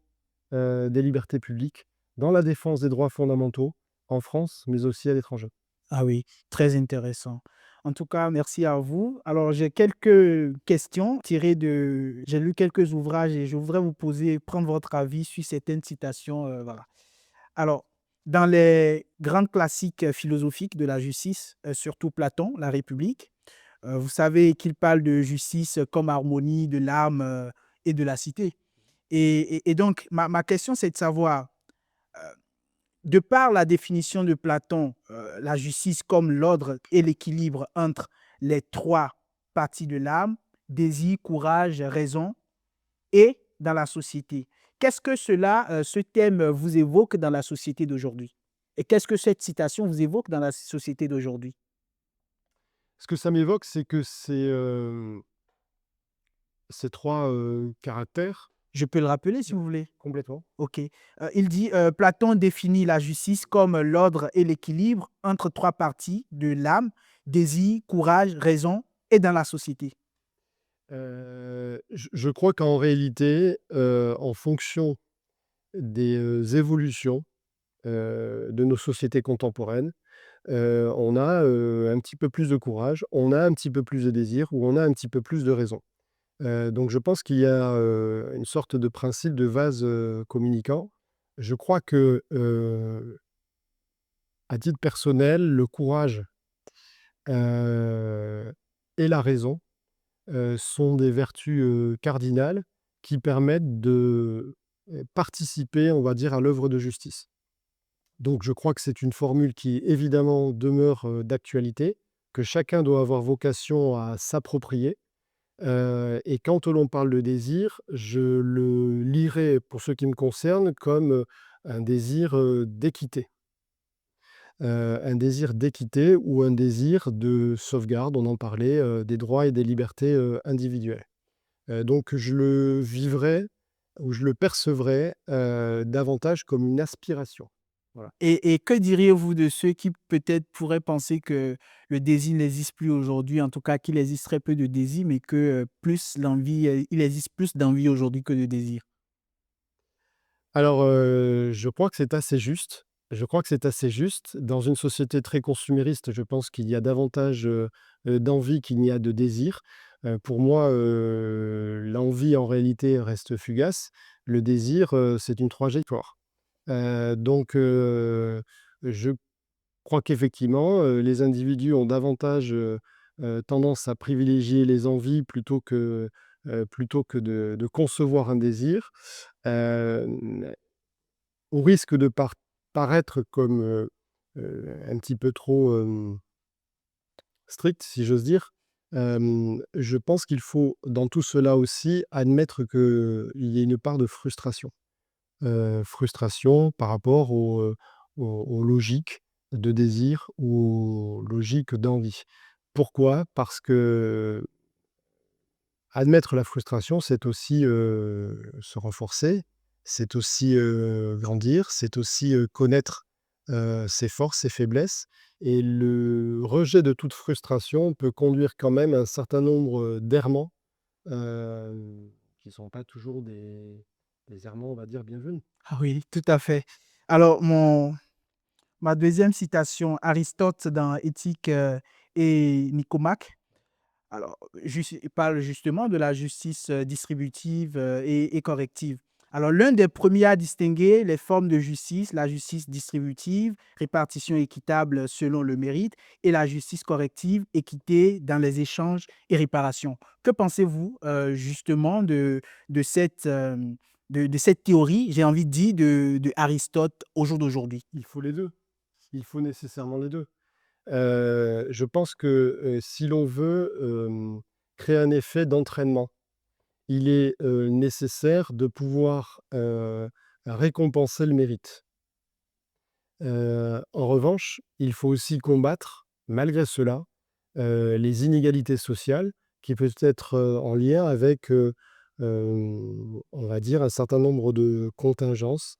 des libertés publiques, dans la défense des droits fondamentaux, en France, mais aussi à l'étranger. Ah oui, très intéressant. En tout cas, merci à vous. Alors, j'ai quelques questions tirées de... J'ai lu quelques ouvrages et je voudrais vous poser, prendre votre avis sur certaines citations. Voilà. Alors, dans les grands classiques philosophiques de la justice, surtout Platon, La République, vous savez qu'il parle de justice comme harmonie de l'âme et de la cité. Et donc, ma question, c'est de savoir, euh, de par la définition de Platon, la justice comme l'ordre et l'équilibre entre les trois parties de l'âme, désir, courage, raison, et dans la société. Qu'est-ce que cela, ce thème vous évoque dans la société d'aujourd'hui? Et qu'est-ce que cette citation vous évoque dans la société d'aujourd'hui? Ce que ça m'évoque, c'est que ces 3 caractères Je peux le rappeler si vous voulez. complètement. OK. Il dit, Platon définit la justice comme l'ordre et l'équilibre entre trois parties de l'âme, désir, courage, raison, et dans la société. Je crois qu'en réalité, en fonction des, évolutions, de nos sociétés contemporaines, on a, un petit peu plus de courage, on a un petit peu plus de désir ou on a un petit peu plus de raison. Donc je pense qu'il y a, une sorte de principe de vase, communicant. Je crois que, à titre personnel, le courage, heu et la raison, sont des vertus, cardinales qui permettent de, participer, on va dire, à l'œuvre de justice. Donc je crois que c'est une formule qui évidemment demeure, d'actualité, que chacun doit avoir vocation à s'approprier. Et quand l'on parle de désir, je le lirai, pour ce qui me concerne, comme, un désir, d'équité. Un désir d'équité ou un désir de sauvegarde, on en parlait, des droits et des libertés, individuelles. Donc je le vivrai ou je le percevrai, davantage comme une aspiration. Voilà. Et que diriez-vous de ceux qui peut-être pourraient penser que le désir n'existe plus aujourd'hui, en tout cas qu'il existe très peu de désir, mais que plus l'envie, il existe plus d'envie aujourd'hui que de désir? Alors, je crois que c'est assez juste. Je crois que c'est assez juste. Dans une société très consumériste, je pense qu'il y a davantage, d'envie qu'il n'y a de désir. Pour moi, l'envie en réalité reste fugace. Le désir, c'est une trajectoire. Donc, je crois qu'effectivement, les individus ont davantage, tendance à privilégier les envies plutôt que de concevoir un désir. Hem Au risque de paraître comme, un petit peu trop, strict, si j'ose dire, je pense qu'il faut dans tout cela aussi admettre qu'il y ait une part de frustration. Frustration par rapport aux logiques de désir ou aux logiques d'envie. Pourquoi? Parce que admettre la frustration, c'est aussi, se renforcer, c'est aussi, grandir, c'est aussi, connaître, ses forces, ses faiblesses et le rejet de toute frustration peut conduire quand même à un certain nombre, d'errements, qui ne sont pas toujours des errements, on va dire, bienvenus. Ah oui, tout à fait. Alors, ma deuxième citation, Aristote dans Éthique et Nicomaque. Alors, il parle justement de la justice distributive et corrective. Alors, l'un des premiers à distinguer les formes de justice, la justice distributive, répartition équitable selon le mérite, et la justice corrective, équité dans les échanges et réparations. Que pensez-vous justement de cette théorie, j'ai envie de dire, de Aristote au jour d'aujourd'hui? Il faut les 2. Il faut nécessairement les 2. Je pense que, si l'on veut, créer un effet d'entraînement, il est, nécessaire de pouvoir, récompenser le mérite. En revanche, il faut aussi combattre, malgré cela, les inégalités sociales qui peuvent être, en lien avec, on va dire un certain nombre de contingences,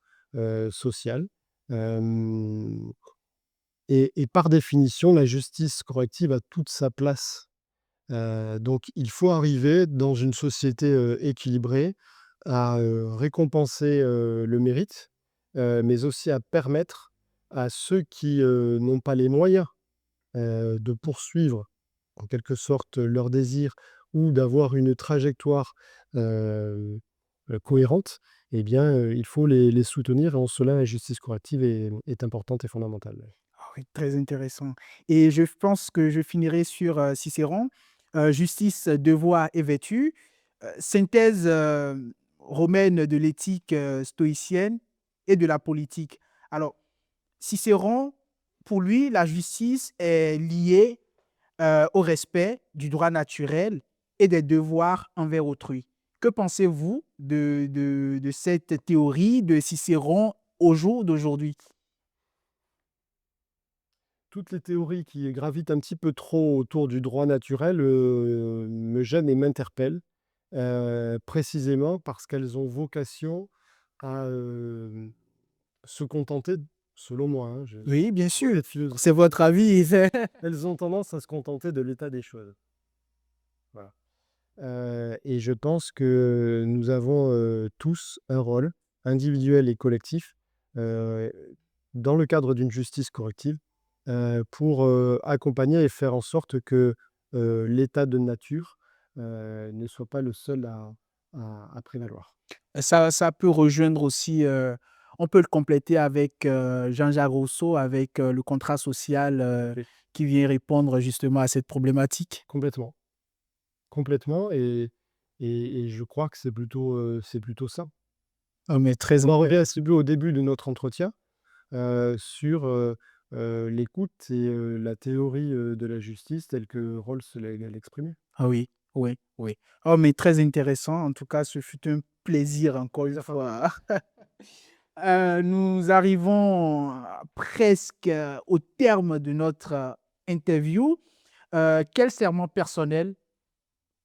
sociales. Hem et par définition, la justice corrective a toute sa place. Donc il faut arriver dans une société, équilibrée à, récompenser, le mérite, mais aussi à permettre à ceux qui, n'ont pas les moyens, de poursuivre en quelque sorte leur désir ou d'avoir une trajectoire, heu cohérente et bien, il faut les soutenir et en cela la justice corrective est importante et fondamentale. Ah oui, très intéressant. Et je pense que je finirai sur Cicéron, justice, devoir et vertu, synthèse romaine de l'éthique stoïcienne et de la politique. Alors, Cicéron, pour lui, la justice est liée au respect du droit naturel et des devoirs envers autrui. Que pensez-vous de cette théorie de Cicéron au jour d'aujourd'hui? Toutes les théories qui gravitent un petit peu trop autour du droit naturel, me gênent et m'interpellent, précisément parce qu'elles ont vocation à, se contenter, selon moi, hein, je Oui, bien loin sûr. d'être philosophe, C'est votre avis. elles ont tendance à se contenter de l'état des choses. Voilà. Et je pense que nous avons, tous un rôle individuel et collectif, heu, dans le cadre d'une justice corrective, pour, accompagner et faire en sorte que, l'état de nature, ne soit pas le seul à prévaloir. Ça peut rejoindre aussi, on peut le compléter avec Jean-Jacques Rousseau, avec le contrat social Oui, qui vient répondre justement à cette problématique. complètement, complètement et je crois que c'est plutôt ça. Oh, mais très On en revient intéressant. à ce au début de notre entretien, sur, l'écoute et la théorie, de la justice telle que Rawls l'exprimait. Ah oui, oui, oui. Oh, mais très intéressant. En tout cas, ce fut un plaisir encore une Enfin, fois. Nous arrivons presque au terme de notre interview. Quel serment personnel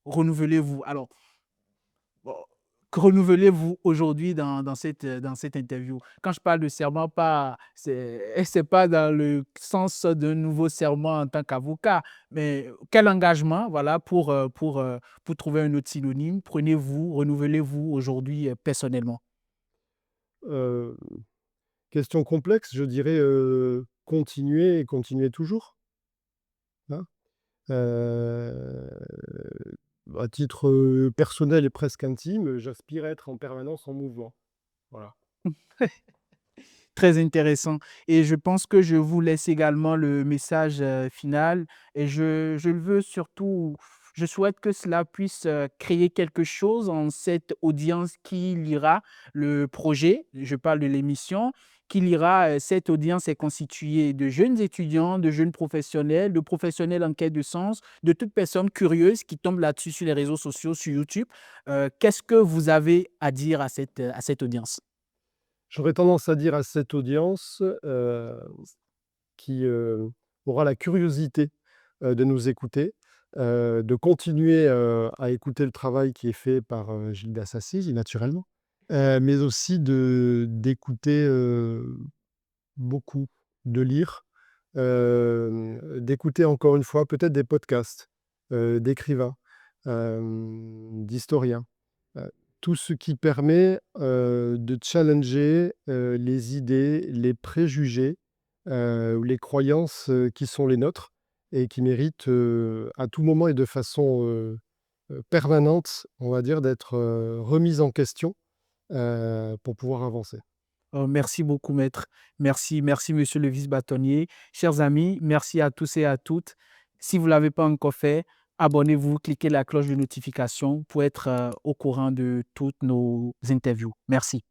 renouvelez-vous? Alors, bon, que renouvelez-vous aujourd'hui dans cette interview? Quand je parle de serment, pas, c'est pas dans le sens d'un nouveau serment en tant qu'avocat, mais quel engagement, voilà, pour trouver un autre synonyme, prenez-vous, renouvelez-vous aujourd'hui personnellement? question complexe, je dirais, continuer et continuer toujours, hein. Heu, à titre, personnel et presque intime, j'aspire à être en permanence en mouvement. Voilà. Très intéressant et je pense que je vous laisse également le message, final et je le veux surtout je souhaite que cela puisse, créer quelque chose en cette audience qui lira le projet, je parle de l'émission, qui lira, cette audience est constituée de jeunes étudiants, de jeunes professionnels, de professionnels en quête de sens, de toute personne curieuse qui tombe là-dessus sur les réseaux sociaux, sur YouTube. Qu'est-ce que vous avez à dire à cette audience? J'aurais tendance à dire à cette audience, qui, aura la curiosité, de nous écouter, de continuer, à écouter le travail qui est fait par, Gildas Assisi naturellement, mais aussi d'écouter, beaucoup, de lire, d'écouter encore une fois peut-être des podcasts, d'écrivains, d'historiens. Tout ce qui permet, de challenger, les idées, les préjugés, ou les croyances, qui sont les nôtres et qui méritent, à tout moment et de façon, permanente, on va dire, d'être, remises en question, pour pouvoir avancer. Merci beaucoup maître. Merci, merci monsieur le vice-bâtonnier. Chers amis, merci à tous et à toutes. Si vous ne l'avez pas encore fait, abonnez-vous, cliquez la cloche de notification pour être, au courant de toutes nos interviews. Merci.